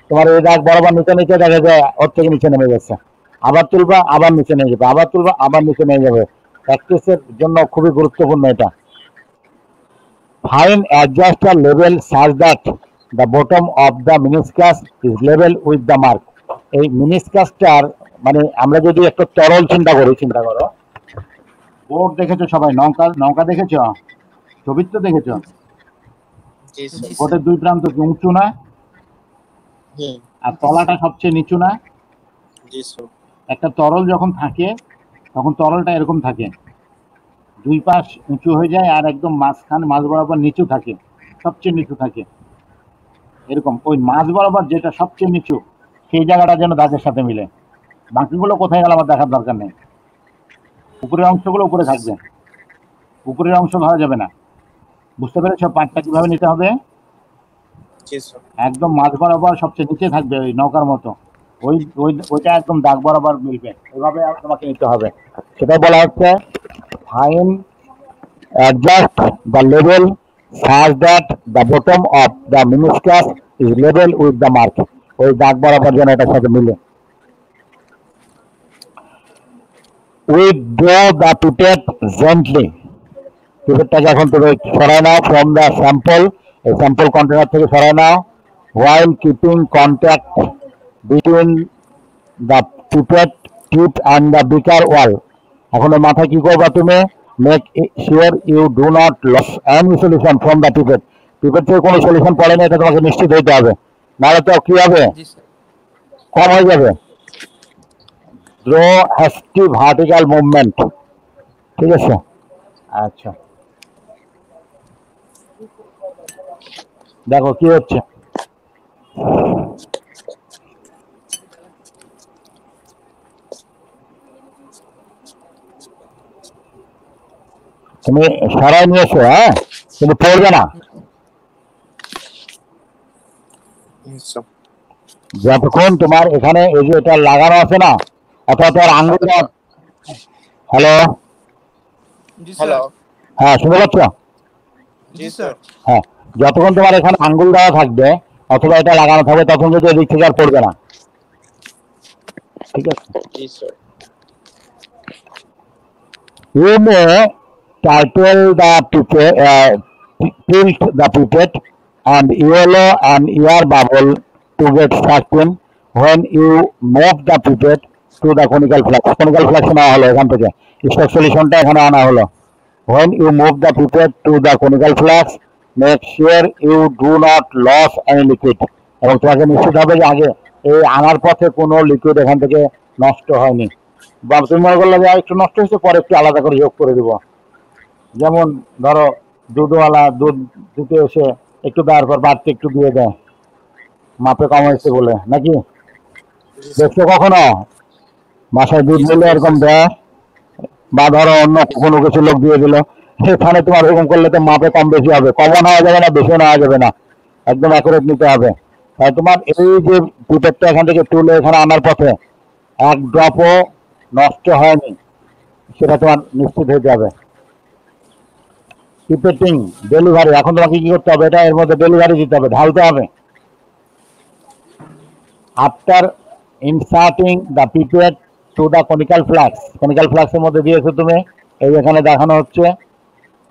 তোমার এই দাগ বরাবর নিচে নিচে দেখা যায় ওর থেকে নিচে নেমে যাচ্ছে। আবার তুলবা, আবার নিচে নিয়ে যাবে, আবার তুলবা, আবার নিচে নিয়ে যাবে। প্র্যাকটিসের জন্য খুবই গুরুত্বপূর্ণ এটা। Fine adjust the level such that the bottom of the meniscus is level with the mark. এই মিনিসকাসটার মানে আমরা যদি একটা তরল চিন্তা করি, চিন্তা করো, বোট দেখেছো সবাই, নৌকা, নৌকা দেখেছো, ছবির তো দেখেছো, Yes, sir. বোটের দুই প্রান্ত কি উঁচু না, Hmm. আর তলাটা সবচেয়ে নিচু না? Yes, sir. একটা তরল যখন থাকে তখন তরলটা এরকম থাকে, দুই পাশ উঁচু হয়ে যায় আর একদম মাঝখানে মাঝ বরাবর নিচু থাকে, সবচেয়ে নিচু থাকে। এরকম ওই মাঝ বরাবর যেটা সবচেয়ে নিচু সেই জায়গাটা যেন দাগের সাথে মিলে। বাকিগুলো কোথায় গেল আমার দেখার দরকার নেই। উপরের অংশগুলো উপরে থাকবে, উপরের অংশ ধরা যাবে না। বুঝতে পেরেছো পাটটা কিভাবে নিতে হবে? Yes, sir. একদম মাঝ বরাবর সবচেয়ে নিচে থাকবে, ওই নৌকার মতো, ওইটা একদম দাগ বরাবর মিলবে, এভাবে তোমাকে নিতে হবে। সেটা বলা হচ্ছে fine adjust the level such that the bottom of the meniscus is level with the mark. ওই দাগ বরাবর যেন এটার সাথে মিলে। withdraw the pipette gently. পিপেটটাকে এখন তুমি সরাই নাও ফ্রম দ্য স্যাম্পল, এই স্যাম্পল কন্টেনার থেকে সরাই নাও। while keeping contact between the pipette tip and the beaker wall. এখন ওই মাথায় কি করবা তুমি? Make sure you do not lose any solution from the pipette. Pipette থেকে কোনো সলিউশন পড়ে না, এটা তোমাকে নিশ্চিত হইতে হবে, নাহলে তো কি হবে, জি স্যার। কম হয়ে যাবে। Draw hasty vertical movement. ঠিক আছে? আচ্ছা, দেখো কি হচ্ছে। তুমি সরাই নিয়েছো, হ্যাঁ, কিন্তু পড়বে না। Yes, sir. যতক্ষণ তোমার এখানে এই যে এটা লাগানো আছে না, অথবা তোমার আঙ্গুল, হ্যালো, জি স্যার। Hello. হ্যাঁ শুনতে পাচ্ছ? জি স্যার। হ্যাঁ, যতক্ষণ তোমার এখানে আঙ্গুল দেওয়া থাকবে অথবা এটা লাগানো থাকবে তখন কিন্তু এদিক থেকে আর পড়বে না। ঠিক আছে? Yes, sir. You may title the pipette, tilt the pipette and yellow and air bubble to get sucked in. when you move the pipette to the conical flux নেওয়া হলো এখান থেকে স্টক সলিউশনটা এখানে আনা হলো। when you move the pipette to the conical flux, make sure you do not lose any liquid, এবং তোমাকে নিশ্চিত হবে যে আগে এই আনার পথে কোনো লিকুইড এখান থেকে নষ্ট হয়নি, বা তুমি মনে করলে যে একটু নষ্ট হয়েছে পরে একটু আলাদা করে যোগ করে দিব। যেমন ধরো দুধওয়ালা দুধ দিতে এসে একটু দেওয়ার পর বাড়তি একটু দিয়ে দেয় মাপে কম হয়েছে বলে, নাকি দেখছো কখনো বাসায় দুধ দিলে এরকম দেয়, বা ধরো অন্য কোনো কিছু লোক দিয়ে দিল, এখানে তোমার এরকম করলে তো মাপে কম বেশি হবে, কমও নেওয়া যাবে না বেশিও নেওয়া যাবে না, একদম অ্যাকুরেট নিতে হবে। তাই তোমার এই যে পিপেটটা এখান থেকে তুলে এখানে আনার পথে এক ড্রপও নষ্ট হয়নি সেটা তোমার নিশ্চিত হয়ে যাবে। পিপেটিং ডেলিভারি, এখন তোমাকে কি করতে হবে, এটা এর মধ্যে ডেলিভারি দিতে হবে, ঢালতে হবে। After inserting the pipette to the conical ফ্লাক্সের মধ্যে দিয়েছো তুমি, এই এখানে দেখানো হচ্ছে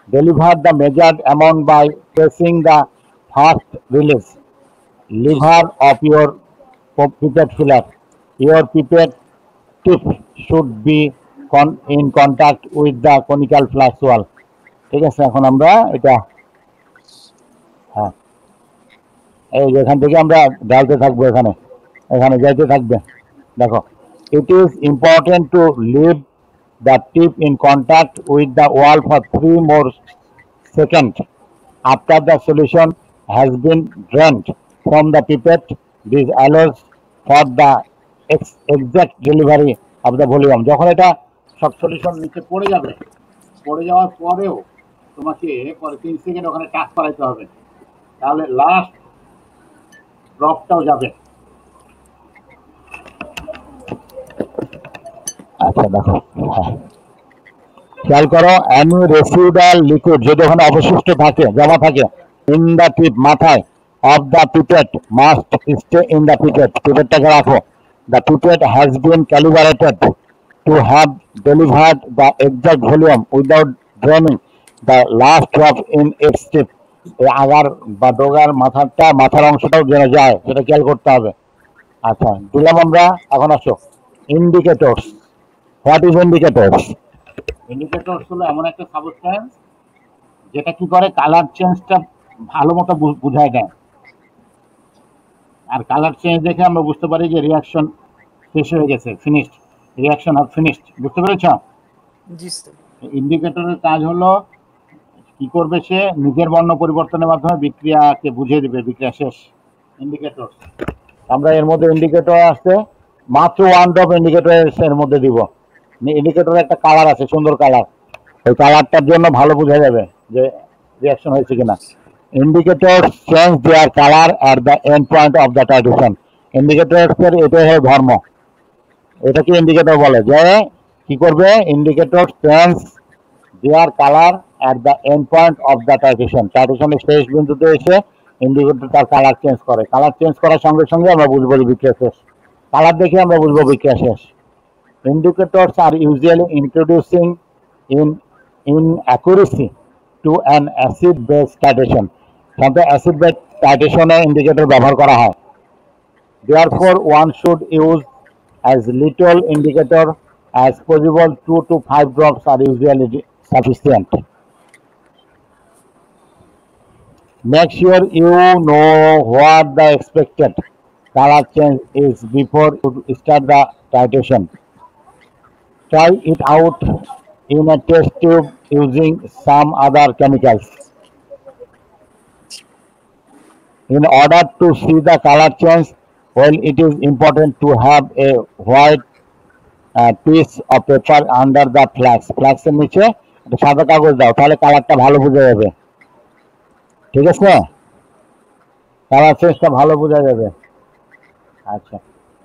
deliver the measured amount by pressing the first release lever of your pipette filler, your pipette tip should be in contact with the conical flask wall. ঠিক আছে, এখন আমরা এটা হ্যাঁ এই যে এখান থেকে আমরা ঢালতে থাকবো, এখানে এখানে যাইতে থাকবে। দেখো, it is important to leave the tip in contact with the wall for 3 more seconds after the solution has been drained from the pipette. This allows for the exact delivery of the volume. যখন এটা সব সলিউশন নিচে পড়ে যাবে, পড়ে যাওয়ার পরেও তোমাকে পরে 3 সেকেন্ড ওখানে টাচ করাইতে হবে, তাহলে লাস্ট ড্রপটাও যাবে। আচ্ছা দেখো, হ্যাঁ খেয়াল করো, অ্যানি রেসিডুয়াল লিকুইড যদি ওখানে অবশিষ্ট থাকে, জমা থাকে, ইন দ্য টিপ মাথায় of the pipette must stay in the পিপেটটাকে রাখো। The pipette has been calibrated to have delivered the exact volume without draining the last drop in its tip. এই আগার বা ডোগার মাথার অংশটাও যেন যায় সেটা খেয়াল করতে হবে। আচ্ছা দিলাম আমরা, এখন আসো indicators. What is indicators? Indicators হলো এমন একটা সাবস্টেন্স যেটা কি করে কালার চেঞ্জটা ভালো মতো বুঝায় দেয়, আর কালার চেঞ্জ দেখে আমরা বুঝতে পারি যে রিয়াকশন শেষ হয়ে গেছে, ফিনিশড, রিয়াকশন হ্যাভ ফিনিশড। বুঝতে পেরেছ? জি স্যার। ইন্ডিকেটরের কাজ হলো কি করবে, সে নিজের বর্ণ পরিবর্তনের মাধ্যমে বিক্রিয়াকে বুঝিয়ে দিবে বিক্রিয়া শেষ। ইন্ডিকেটর, আমরা এর মধ্যে ইন্ডিকেটর আছে মাত্র 1 ড্রপ ইন্ডিকেটর এর মধ্যে দিব। ইন্ডিকেটরের একটা কালার আছে, সুন্দর কালার, ওই কালারটার জন্য ভালো বোঝা যাবে যে রিয়াকশন হয়েছে কিনা। Indicator change their colour at the end point of the titration. ইন্ডিকেটরের এটাই হয় ধর্ম, এটাকে ইন্ডিকেটর বলে, যে কি করবে, indicator change their colour at the end point of the টাইট্রেশনের শেষ বিন্দুতে এসে ইন্ডিকেটর তার কালার চেঞ্জ করে। কালার চেঞ্জ করার সঙ্গে সঙ্গে আমরা বুঝবো যে বিক্রিয়া শেষ, কালার দেখে আমরা বুঝবো বিক্রিয়া শেষ। Indicators are usually introducing in inaccuracy to an acid-base titration. সাধারণত অ্যাসিড-বেস টাইট্রেশনে ইন্ডিকেটর ব্যবহার করা হয়। Therefore, one should use as little indicator as possible. 2 to 5 drops are usually sufficient. Make sure you know what the expected color change is before you start the titration. Try it out in a test tube using some other chemicals. In order to see the color change, well, it is important to have a white piece of paper under the flax. ফ্ল্যাক্সের নিচে একটা সাদা কাগজ দাও, তাহলে কালারটা ভালো বোঝা যাবে। ঠিক আছে, কালার চেঞ্জটা ভালো বোঝা যাবে। আচ্ছা,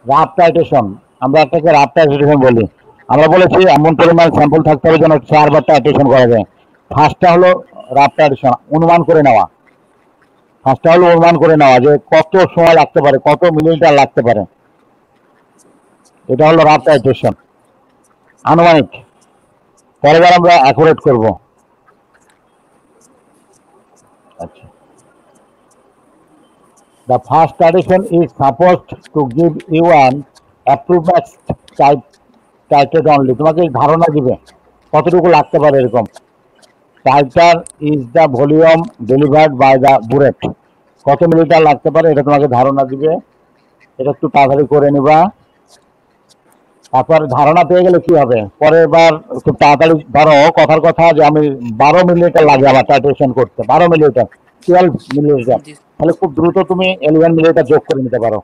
রাফ টাইট্রেশন, আমরা একটাকে রাফ টাইট্রেশন বলি। আমরা বলেছি এমন পরিমাণ স্যাম্পল থাকতে হবে যেন 4বার টাইট্রেশন করা যায়। ফার্স্টটা হলো রাফ টাইট্রেশন, অনুমান করে নেওয়া। ফার্স্টটা হলো অনুমান করে নেওয়া যে কত সময় লাগতে পারে, কত মিলিলিটার লাগতে পারে, এটা হলো রাফ টাইট্রেশন, আনুমানিক। পরেরবার আমরা অ্যাকুরেট করব। আচ্ছা, The first tradition is supposed to give you an appropriate title only. তোমাকে ধারণা দিবে কতটুকু লাগতে পারে এরকম। Titre is the volume delivered by the burette. কত মিলিটার লাগতে পারে এটা তোমাকে ধারণা দিবে। এটা একটু তাড়াতাড়ি করে নিবা। তারপর ধারণা পেয়ে গেলে কি হবে, পরের বার খুব তাড়াতাড়ি ধরো কথার কথা যে আমি 12 মিলিলিটার লাগে আমার টাইট্রেশন করতে, 12 মিলিলিটার, 12 মিলিলিটার, জি তাহলে খুব দ্রুত তুমি 11 মিলিলিটার যোগ করে নিতে পারো।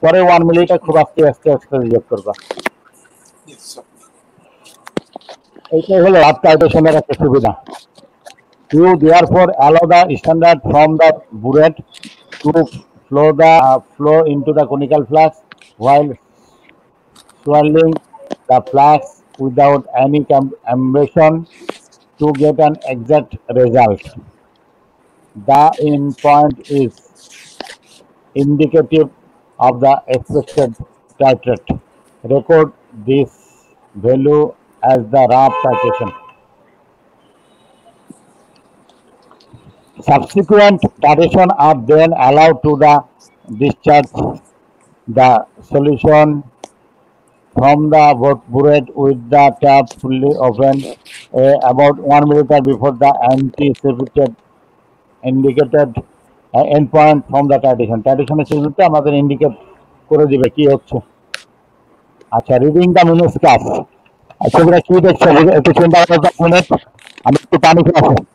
পরে 1 মিলিলিটার খুব আস্তে আস্তে আস্তে যোগ করবা। এইটাই হলো রাত টাইট্রেশনের একটা সুবিধা। You therefore allow the standard from the burette to flow into the conical flask while swirling the flask without any ambition to get an exact result. The end point is indicative of the expected titrate. Record this value as the rough titration. Subsequent titration are then allowed to the discharge the solution from the burette with the tap fully open about 1 minute before the anticipated indicated endpoint from the titration. Titration এর শুরুতে আমাদের ইন্ডিকেট করে দিবে কি হচ্ছে। আচ্ছা, রিডিং দ্য মিনিস্কাস। তোমরা কি দেখছো একটু চিন্তা করো, 10 মিনিট আমি একটু পানি খেয়ে আসি।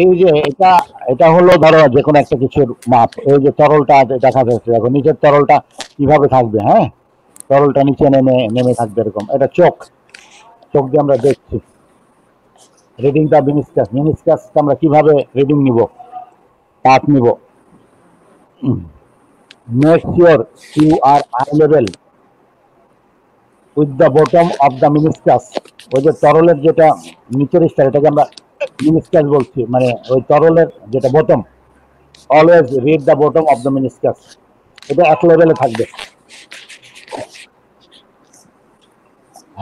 এই যে এটা এটা হলো ধরো যে কোনো একটা কিছুর মাপ। এই যে তরলটা দেখা যাচ্ছে, দেখো নিচের তরলটা কিভাবে থাকবে। হ্যাঁ, তরলটা নিচে নেমে নেমে থাকবে এরকম। এটা চোখ, চোখ দিয়ে আমরা দেখছি। রিডিং দা মিনিস্কাস, মিনিস্কাসটা আমরা কিভাবে রিডিং নিব, পাঠ নিব। Make sure you are eye level with the bottom of the meniscus. ওই যে তরলের যেটা নিচের স্তর, এটাকে আমরা মিনিস্কাস বলছি, মানে ওই তরলের যেটা bottom. Always read the bottom of the meniscus, এটা এক লেভেলে থাকবে।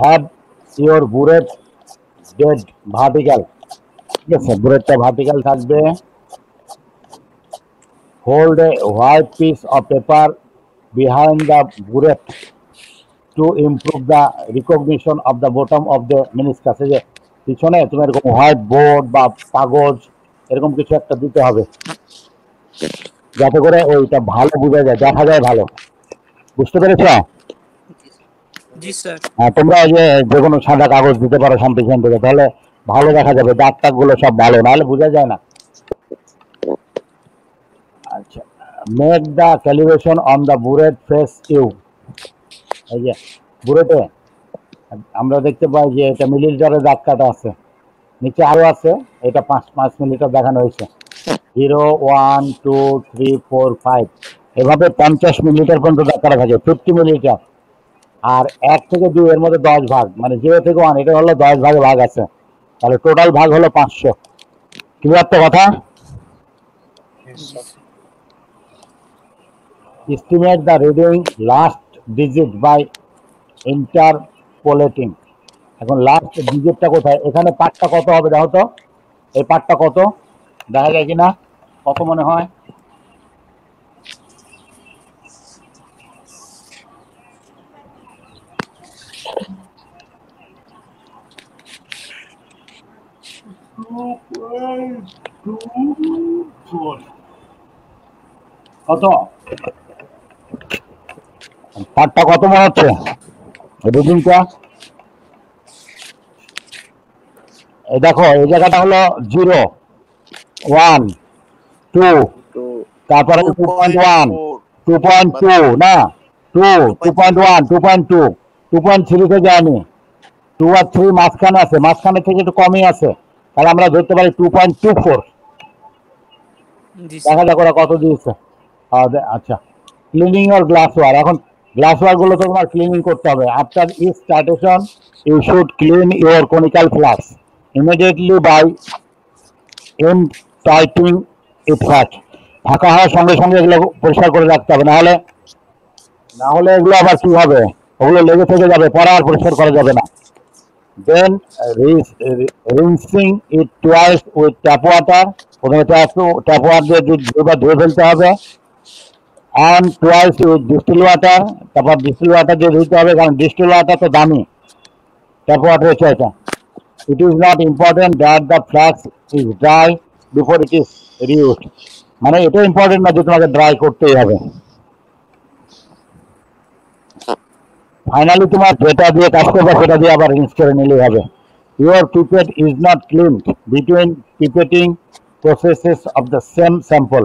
Have your burette dead vertical, ঠিক আছে, বুলেটটা ভার্টিক্যাল থাকবে। Hold a white piece of paper behind the burette to improve the recognition of the bottom of the meniscus. এই যে পিছনে তুমি এরকম হোয়াইট বোর্ড বা কাগজ এরকম কিছু একটা দিতে হবে, যাতে করে ওইটা ভালো বোঝা যায়, দেখা যায় ভালো। বুঝতে পেরেছ? জি স্যার। হ্যাঁ, তোমরা এই যে কোনো সাদা কাগজ দিতে পারো শান্তি থেকে, তাহলে ভালো দেখা যাবে, দাগ টাগ গুলো সব ভালো, নাহলে বোঝা যায় না। আচ্ছা, make the calibration on the burette face you. এই যে বুলেটে আমরা দেখতে পাই যে এটা মিলিলিটারের দাগ কাটা আছে, নিচে আরো আছে, এটা 5 মিলিলিটার দেখানো হয়েছে। 0, 1, 2, 3, 4, 5 এভাবে 50 মিলিলিটার পর্যন্ত দাগ কাটা থাকে, 50 মিলিলিটার। আর 1 থেকে 2 এর মধ্যে 10 ভাগ, মানে 0 থেকে 1 এটা হলো 10 ভাগে ভাগ আছে, তাহলে টোটাল ভাগ হলো 500। ক্লিয়ার তো কথা? Estimate the reading last digit by interpolating. এখন লাস্ট ডিজিটটা কোথায়, এখানে পার্টটা কত হবে দেখো তো, এই পার্টটা কত দেখা যায় কিনা, কত মনে হয়? কত? পার্টটা কত মনে হচ্ছে রিডিংটা? এই দেখো এই জায়গাটা হলো 0, 1, 2, তো তারপরে 2.1, 2.2 না 2.1, 2.2, 2.3 তে যায়নি, 2 আর 3 মাঝখানে আছে, মাঝখানে থেকে একটু কমই আছে, তাহলে আমরা ধরতে পারি 2.24। জি দেখা স্যার। যাক ওরা কত দিয়েছে। আচ্ছা, ক্লিনিং ওর গ্লাস ওয়ার। এখন গ্লাস ওয়ার গুলো তো তোমার ক্লিনিং করতে হবে। After each titration you should clean your conical flask immediately by emptying it first. ফাঁকা হওয়ার সঙ্গে সঙ্গে এগুলো পরিষ্কার করে রাখতে হবে, না হলে এগুলো আবার কি হবে, ওগুলো লেগে থেকে যাবে, পরে আর পরিষ্কার করা যাবে না। দেন রিন্সিং ইট টুয়াইস উইথ ট্যাপ ওয়াটার। প্রথমে ট্যাপ ওয়াটার দিয়ে দুবার ধুয়ে ফেলতে হবে, and twice with distil water. তারপর ডিস্টিল ওয়াটার দিয়ে ধুতে হবে, কারণ ডিস্টিল ওয়াটার তো দামি ট্যাপ ওয়াটারের চাইটা। It is not important that the flask is dry before it is reused. মানে এটা ইম্পর্টেন্ট না যে তোমাকে ড্রাই করতেই হবে। ফাইনালি তোমার যেটা দিয়ে কাজ করবে সেটা দিয়ে আবার রিন্স করে নিলেই হবে। Your pipette is not clean between pipetting processes of the same sample.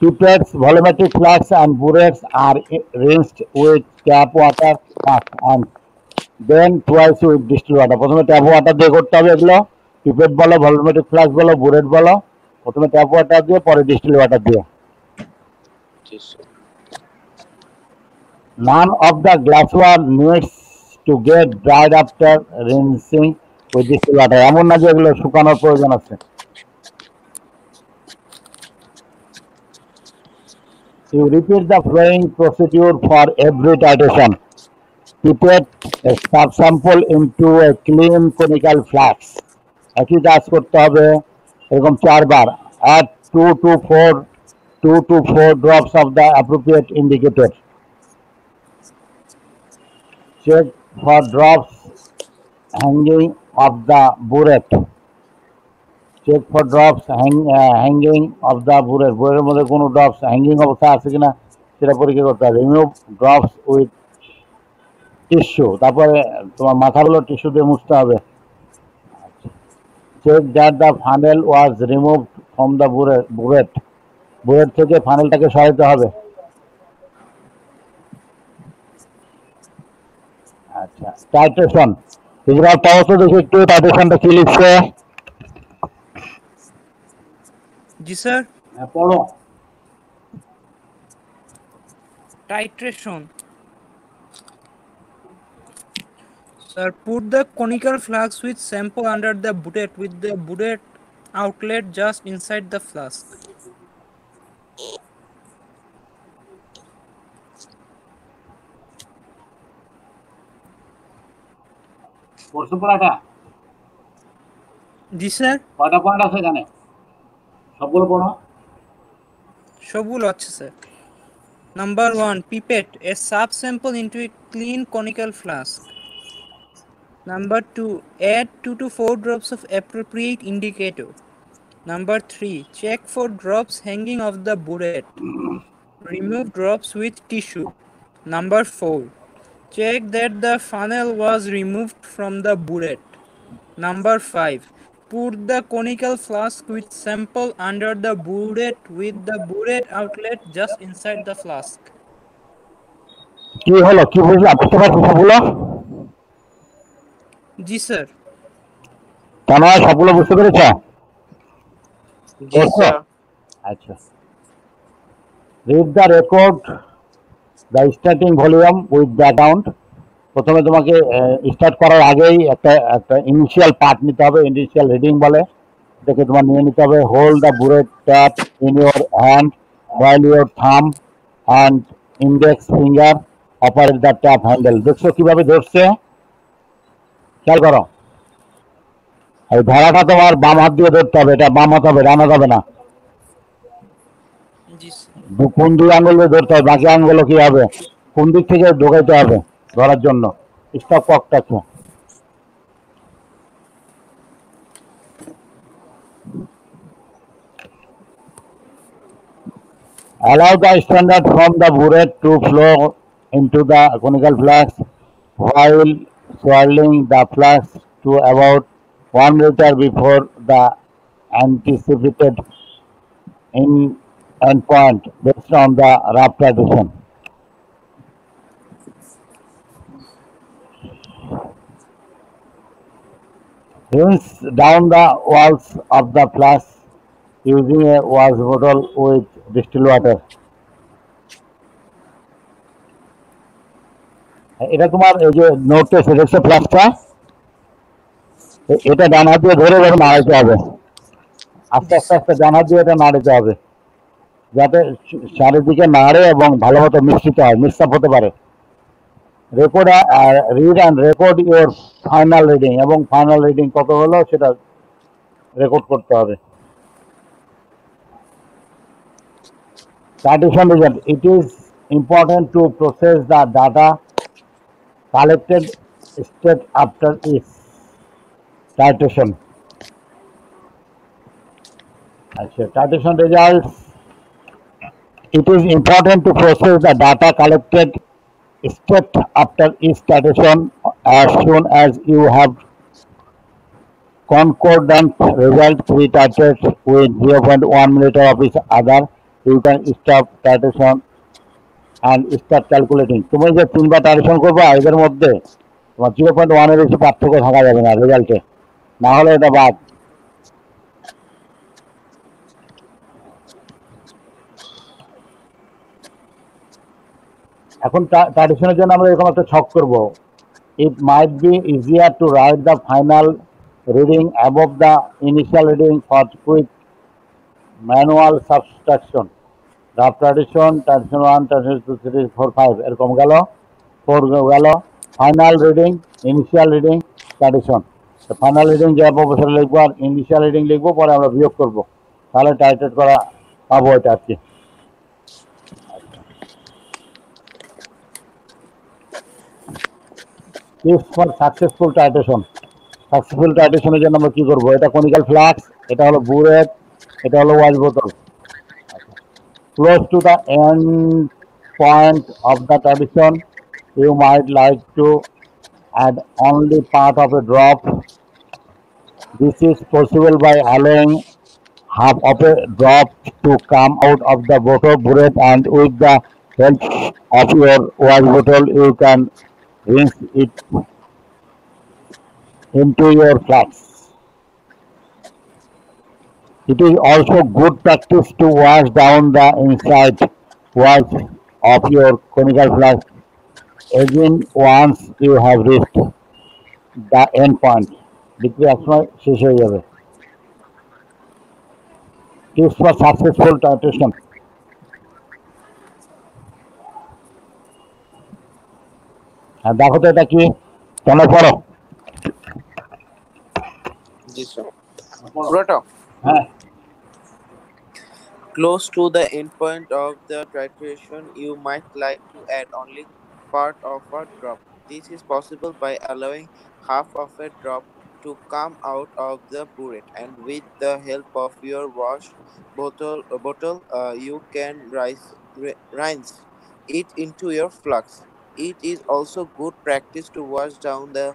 Pipettes, volumetric flasks and burettes are rinsed with tap water first and then twice with distilled water. প্রথমে ট্যাপ ওয়াটার দিয়ে করতে হবে এগুলো, পিপেট বলো, ভলিউমেট্রিক ফ্লাস্ক বলো, বুরেট বলো, প্রথমে ট্যাপ ওয়াটার দিয়ে পরে ডিস্টিল ওয়াটার দিয়ে। জি sir. None of the glassware needs to get dried after rinsing with distilled water. এমন না যে এগুলো শুকানোর প্রয়োজন আছে। You repeat the following procedure for every titration. Pipette a subsample into a clean conical flask. একই কাজ করতে হবে এরকম 4 বার। Add 2 to 4 drops of the appropriate indicator. Check for drops hanging of the burette. Check for drops hanging of the burette. বইয়ের মধ্যে কোনো ড্রপস হ্যাঙ্গিং অবস্থা আছে কিনা সেটা পরীক্ষা করতে হবে। Remove drops with tissue. তারপরে তোমার মাথাগুলো টিস্যু দিয়ে মুছতে হবে। Check that the funnel was remove from the burette. Burette থেকে ফানেলটাকে সরাইতে হবে। আচ্ছা, টাইট্রেশন। ইজরাল পাওয়া তো দেখি একটু টাইট্রেশনটা কি লিখছে। জি স্যার। হ্যাঁ, পড়ো। Titration. Sir, put the conical flask with sample under the burette with the burette outlet just inside the flask. পড়ছো পড়াটা? জি স্যার। কয়টা পয়েন্ট আছে এখানে? সবগুলো পড়ো। সবগুলো আছে sir. Number 1, pipette a subsample into a clean conical flask. Number 2, add 2 to 4 drops of appropriate indicator. Number 3, check for drops hanging off the burette. Remove drops with tissue. Number 4, check that the funnel was removed from the burette. Number 5, put the conical flask with sample under the burette with the burette outlet just inside the flask. কি হলো, কি বুঝলা, বুঝতে পারছো সবগুলো? জি স্যার। কেন সবগুলো বুঝতে পেরেছ? জি স্যার। আচ্ছা, read the record the starting volume with the account. প্রথমে তোমাকে স্টার্ট করার আগেই একটা একটা ইনিশিয়াল পার্ট নিতে হবে, ইনিশিয়াল রিডিং বলে, এটাকে তোমার নিয়ে নিতে হবে। Hold the burette tap in your hand while your thumb and index finger operate the tap handle. দেখছো কিভাবে ধরছে, খেয়াল করো। এই ধরাটা তোমার বাম হাত দিয়ে ধরতে হবে, এটা বাম হাত হবে, ডান হাত হবে না। জি স্যার। কোন দুই আঙ্গুল দিয়ে ধরতে হবে, বাকি আঙ্গুল কি হবে, কোন দিক থেকে ঢোকাইতে হবে ধরার জন্য। Stop ককটাকে। Allow the standard from the burette to flow into the conical flask while swirling the flask to about 1 liter before the anticipated in endpoint based on the rough tradition. Rinse down the walls of the flask using a wash bottle with distilled water. এটা তোমার এই যে নোটটা সেটা ফ্লাস্কটা এটা ডান হাত দিয়ে ধরে ধরে নাড়াইতে হবে, আস্তে আস্তে আস্তে ডান হাত দিয়ে এটা নাড়াতে হবে যাতে চারিদিকে নাড়ে এবং ভালো মতো মিশ্রিত হয়, মিক্স আপ হতে পারে। Record read and record your final reading, এবং ফাইনাল রিডিং কত হলো সেটা রেকর্ড করতে হবে। Titration result. It is important to process the data collected straight after each titration. Titration results. It is important to process the data collected straight after each titration. As soon as you have concordant result pre-titrate with 0.1 milliliter of each other, you can stop titration and start calculating. তুমি যে তিনবার টাইটেশন করবা এদের মধ্যে তোমার 0.1 এর বেশি পার্থক্য থাকা যাবে না রেজাল্টে, না হলে এটা বাদ। এখন টাইটেশনের জন্য আমরা এরকম একটা ছক করব। It might be easier to write the final reading above the initial reading for quick manual subtraction. Rough tradition, tradition 1, tradition 2, 3, 4, 5 এরকম গেল, 4 গেল। Final reading, initial reading, tradition. Final reading যে অবসরে লিখবো আর ইনিশিয়াল রিডিং লিখবো, পরে আমরা বিয়োগ করবো, তাহলে টাইটেট করা পাবো এটা আর কি। Tips for successful titration. Successful টাইটেশনের জন্য আমরা কি করবো? এটা কনিক্যাল ফ্লাস্ক, এটা হলো বুরেট, এটা হলো ওয়াশ বোতল। Close to the end point of the tradition, you might like to add only part of a drop. This is possible by allowing half of a drop to come out of the bottle burette, and with the help of your wash bottle, you can rinse it into your flask. It is also good practice to wash down the inside walls of your conical flask again once you have reached the end point. বিক্রি একসময় শেষ হয়ে যাবে। Tips for successful titration. দেখো তো এটা কি, তোমরা পড়ো। জি স্যার, পুরোটা। হ্যাঁ। Close to the end point of the titration, you might like to add only part of a drop. This is possible by allowing half of a drop to come out of the burette, and with the help of your wash bottle, you can rinse it into your flask. It is also good practice to wash down the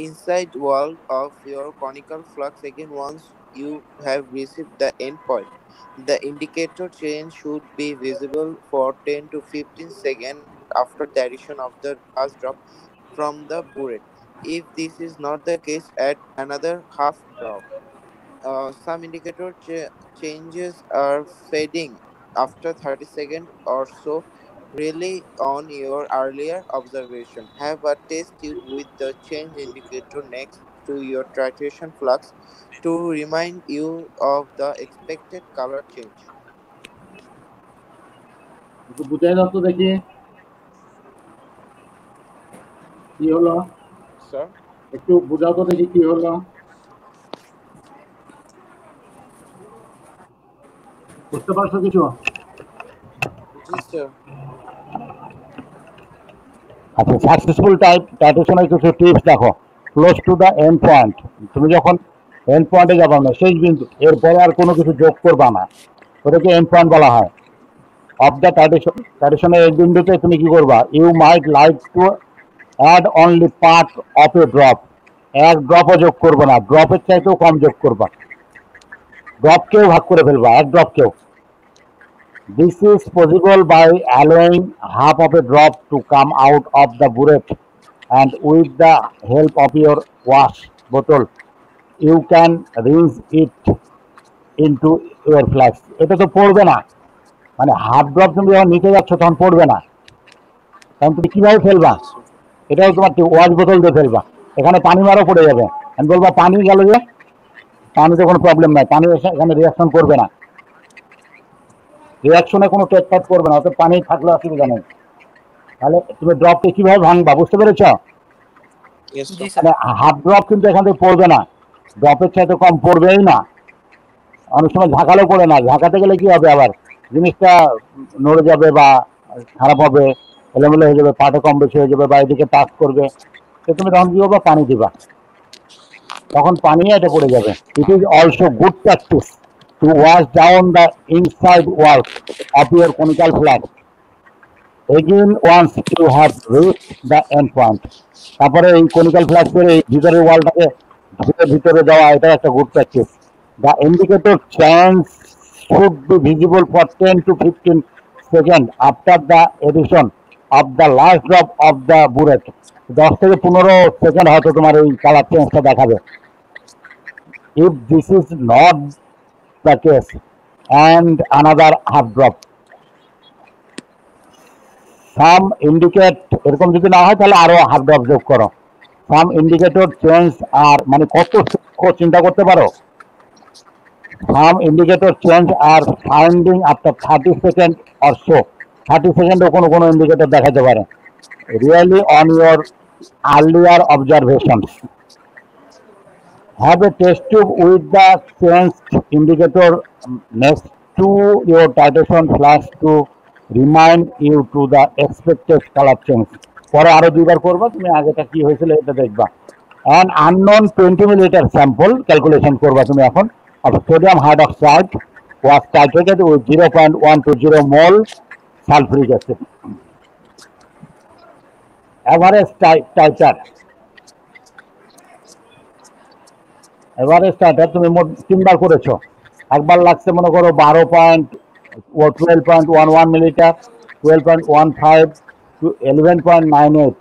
inside wall of your conical flask again once you have received the end point. The indicator change should be visible for 10 to 15 seconds after the addition of the last drop from the burette. If this is not the case, add another half drop. Some indicator changes are fading after 30 seconds or so. Rely on your earlier observation. Have a test tube with the change indicator next to your titration flux to remind you of the expected color change. একটু বুঝাই দাও তো দেখি কি হলো। Sir? একটু বুঝাও তো দেখি কি হলো। বুঝতে পারছো কিছু? Yes, sir. আচ্ছা, সাকসেসফুল টাইটেশনের কিছু টিপস দেখো। Close to the end point, তুমি যখন এন্ড পয়েন্টে যাবা না, শেষ বিন্দু, এরপরে আর কোনো কিছু যোগ করবা না, ওটাকে এন্ড পয়েন্ট বলা হয়। অফ দ্য ট্র্যাডিশনের এই বিন্দুতে তুমি কি করবা, you might like to add only part of a drop, এক ড্রপও যোগ করবো না, ড্রপের চাইতেও কম যোগ করবা, ড্রপকেও ভাগ করে ফেলবা, এক ড্রপকেও। This is possible by allowing half of a drop to come out of the burette and with the help of your wash বোতল you can rinse it into your flask. এটা তো পড়বে না, মানে হাফ ড্রপ তুমি যখন নিতে যাচ্ছ তখন পড়বে না, তখন তুমি কিভাবে ফেলবা, এটাও তোমার ওয়াশ বোতল দিয়ে ফেলবা, এখানে পানি মারও পড়ে যাবে, আমি বলবো পানি গেল যে, পানিতে কোনো প্রবলেম নাই, পানি এখানে রিয়াকশন করবে না, রিয়াকশনে কোনো টেট করবে না, অর্থাৎ পানি থাকলে অসুবিধা নেই। তাহলে তুমি ড্রপকে কিভাবে ভাঙবা, বুঝতে পেরেছ? Yes, জি sir. স্যার। মানে হাফ ড্রপ কিন্তু এখান থেকে পড়বে না, ড্রপের চাইতে কম পড়বেই না, অনেক সময় ঝাঁকালেও পড়ে না, ঝাঁকাতে গেলে কি হবে, আবার জিনিসটা নড়ে যাবে বা খারাপ হবে, এলোমেলো হয়ে যাবে, পাটে কম বেশি হয়ে যাবে বা এদিকে টাচ করবে, তো তুমি তখন কি করবা, পানি দিবা, তখন পানি এটা পড়ে যাবে। It is also good practice to wash down the inside wall of your conical flask again once you have reach the end point. তারপরে এই কনিক্যাল ফ্ল্যাগের এই ভিতরের ওয়ালটাকে ভিতরে দেওয়া, এটা একটা good practice. The indicator change should be visible for 10 to 15 second after the edition of the last drop of the burette. 10 থেকে 15 সেকেন্ড হয়তো তোমার এই কালার চেঞ্জটা দেখাবে। If this is not the case and another half drop, some indicate, এরকম যদি না হয় তাহলে আরো হাফ ড্রপ যোগ করো। সাম ইন্ডিকেটর চেঞ্জ আর মানে কত সূক্ষ্ম চিন্তা করতে পারো। সাম ইন্ডিকেটর চেঞ্জ আর finding after 30 second or so, 30 সেকেন্ডও কোনো কোনো ইন্ডিকেটর দেখাতে পারে। Really on your earlier observations have a test tube with the changed indicator next to your titration flash to remind you to the expected color change. পরে আরো দুইবার করবা, তুমি আগেটা কি হয়েছিল এটা দেখবা। an unknown 20 milliliter sample calculation করবা তুমি এখন of sodium hydroxide was titrated with 0.120 mole sulfuric acid. Average titer, এভারেজটা তুমি মোট 3বার করেছো, একবার লাগছে মনে করো 12.11 মিলিলিটার, 12.15 to 11.98।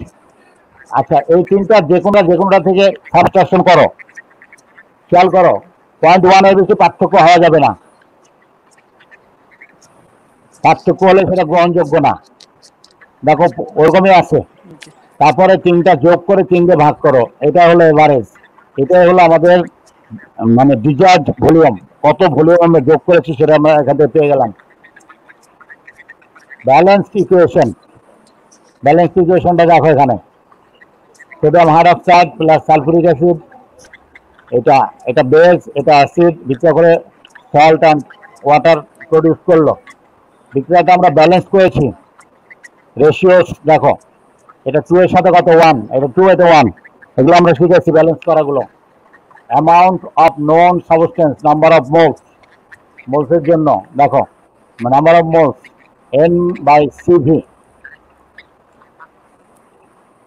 আচ্ছা, এই তিনটা যে কোনোটা থেকে সাবস্ট্রাকশন করো, খেয়াল করো 0.1 এর বেশি পার্থক্য হওয়া যাবে না, পার্থক্য হলে সেটা গ্রহণযোগ্য না। দেখো ওরকমই আছে, তারপরে তিনটা যোগ করে 3 দিয়ে ভাগ করো, এটা হলো এভারেজ। এটাই হলো আমাদের মানে ডিজায়ার্ড ভলিউম, কত ভলিউম আমরা যোগ করেছি সেটা আমরা এখান থেকে পেয়ে গেলাম। ব্যালেন্সড ইকুয়েশনটা দেখো এখানে, sodium hydroxide plus sulphuric acid, এটা বেস, এটা অ্যাসিড, বিক্রিয়া করে সল্ট অ্যান্ড ওয়াটার প্রডিউস করলো, বিক্রিয়াটা আমরা ব্যালেন্স করেছি। রেশিওস দেখো, এটা 2 এর সাথে কত 1, এটা 2, এটা 1, এগুলো আমরা শিখেছি ব্যালেন্স করাগুলো। Amount of known substance, number of মোলসের জন্য দেখো, number of moles N/CV,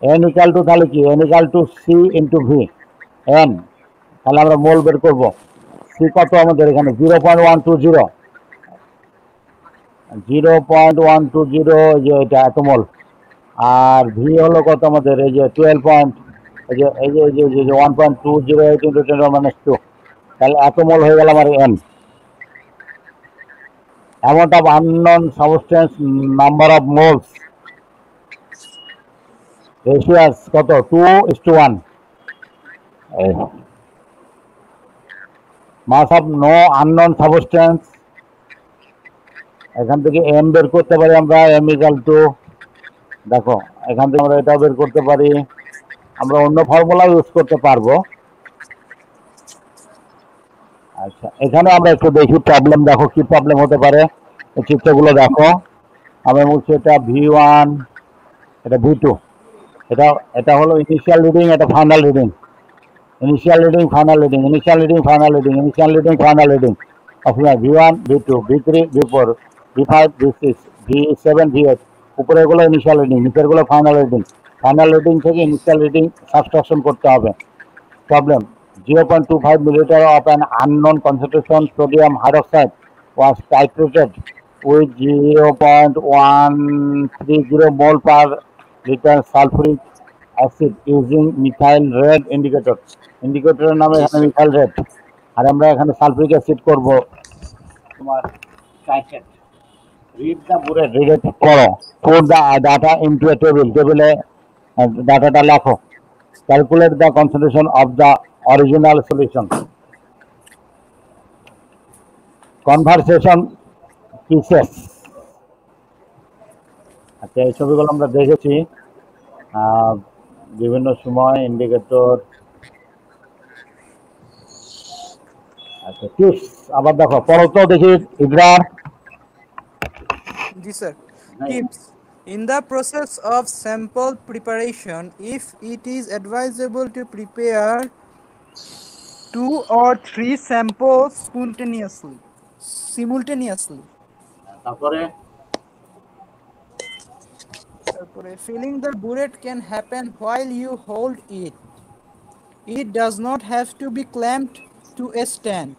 N equal to তাহলে কি, N equal to C into V, N, তাহলে আমরা মোল বের করবো। C কত আমাদের এখানে 0.120, যে এটা এত মোল, আর V হলো কত আমাদের, এই যে 12 এই যে 1.208 × 10⁻², তাহলে এত মোল হয়ে গেল আমার N। Amount of unknown substance, number of moles, ratios কত 2:1, mass of no unknown substance, এখান থেকে M বের করতে পারি আমরা, M ইকাল টু, দেখো এখান থেকে আমরা এটা বের করতে পারি, আমরা অন্য ফর্মুলা ইউজ করতে পারবো। আচ্ছা, এখানে আমরা একটু দেখি প্রবলেম, দেখো কি প্রবলেম হতে পারে, চিত্রগুলো দেখো। আমরা বলছি এটা V1, এটা V2, এটা হলো ইনিশিয়াল রিডিং, এটা final reading, initial reading final reading, initial reading final reading, initial reading final reading of V1, V2, V3, V4, V5, V6, V7 V8 উপরে গুলো ইনিশিয়াল রিডিং, নিচের গুলো ফাইনাল রিডিং। ফাইনাল রিডিং থেকে ইনিশিয়াল রিডিং সাবট্রাকশন করতে হবে। Problem 0.25 milliliter of an unknown concentration sodium hydroxide was titrated with 0.130 mole per liter sulfuric acid using methyl red indicator। ইন্ডিকেটরের নামে Yes, এখানে sir. মিথাইল রেড, আর আমরা এখানে সালফিউরিক অ্যাসিড করব তোমার titrate. Read the bullet, read it করো। Put the data into a table, টেবিলে ডাটাটা লেখো। Calculate the concentration of the original solution. Conversation pieces, আচ্ছা এই ছবিগুলো আমরা দেখেছি বিভিন্ন সময়। ইন্ডিকেটর, আচ্ছা টিপস আবার দেখো, পড়ো তো দেখি ইবরার। Yes, sir. Tips. In the process of sample preparation, if it is advisable to prepare 2 or 3 samples simultaneously. তারপরে Filling the burette can happen while you hold it. It does not have to be clamped to a stand.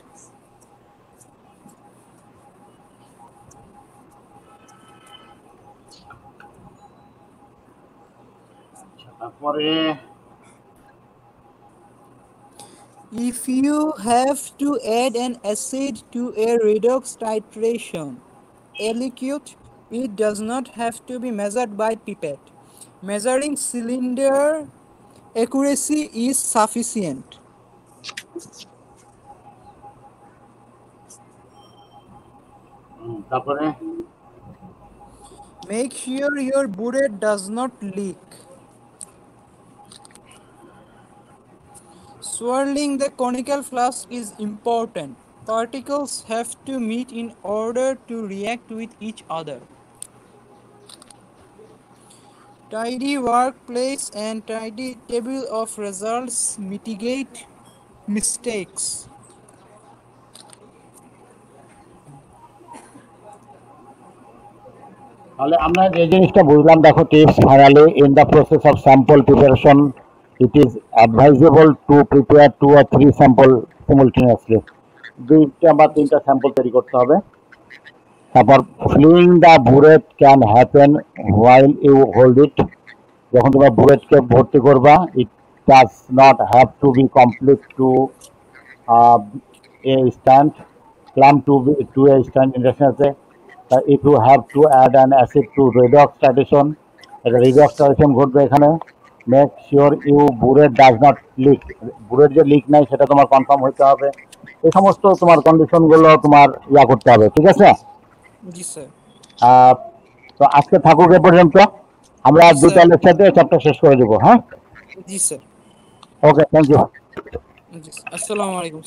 তারপরে If you have to add an acid to a redox titration, a liquid, it does not have to be measured by pipette. Measuring cylinder accuracy is sufficient. তারপরে Make sure your burette does not leak. Swirling the conical flask is important. Particles have to meet in order to react with each other. Tidy workplace and tidy table of results mitigate mistakes. তাহলে আমরা যে জিনিসটা বুঝলাম, দেখো tips finally, in the process of sample preparation it is advisable to prepare 2 or 3 sample simultaneously. 2টা বা 3টা স্যাম্পল তৈরি করতে হবে। তারপর flowing the burette can happen while you hold it, যখন তোমরা বুরেটকে ভর্তি করবা, it does not have to be complete to a stand, clamp to a stand induction আছে। if you have to add an acid to redox titration, এটা redox titration ঘটবে এখানে। Make sure you burette does not leak, burette যে লিক নাই সেটা তোমার কনফার্ম হতে হবে। এই সমস্ত তোমার কন্ডিশনগুলো তোমার করতে হবে, ঠিক আছে? Yes, sir. তো আজকে থাকুক এ পর্যন্ত, আমরা দুটো লেকচারে চ্যাপ্টার শেষ করে দেবো। হ্যাঁ, Yes, sir. Okay, thank you. Yes. Assalamu alaikum.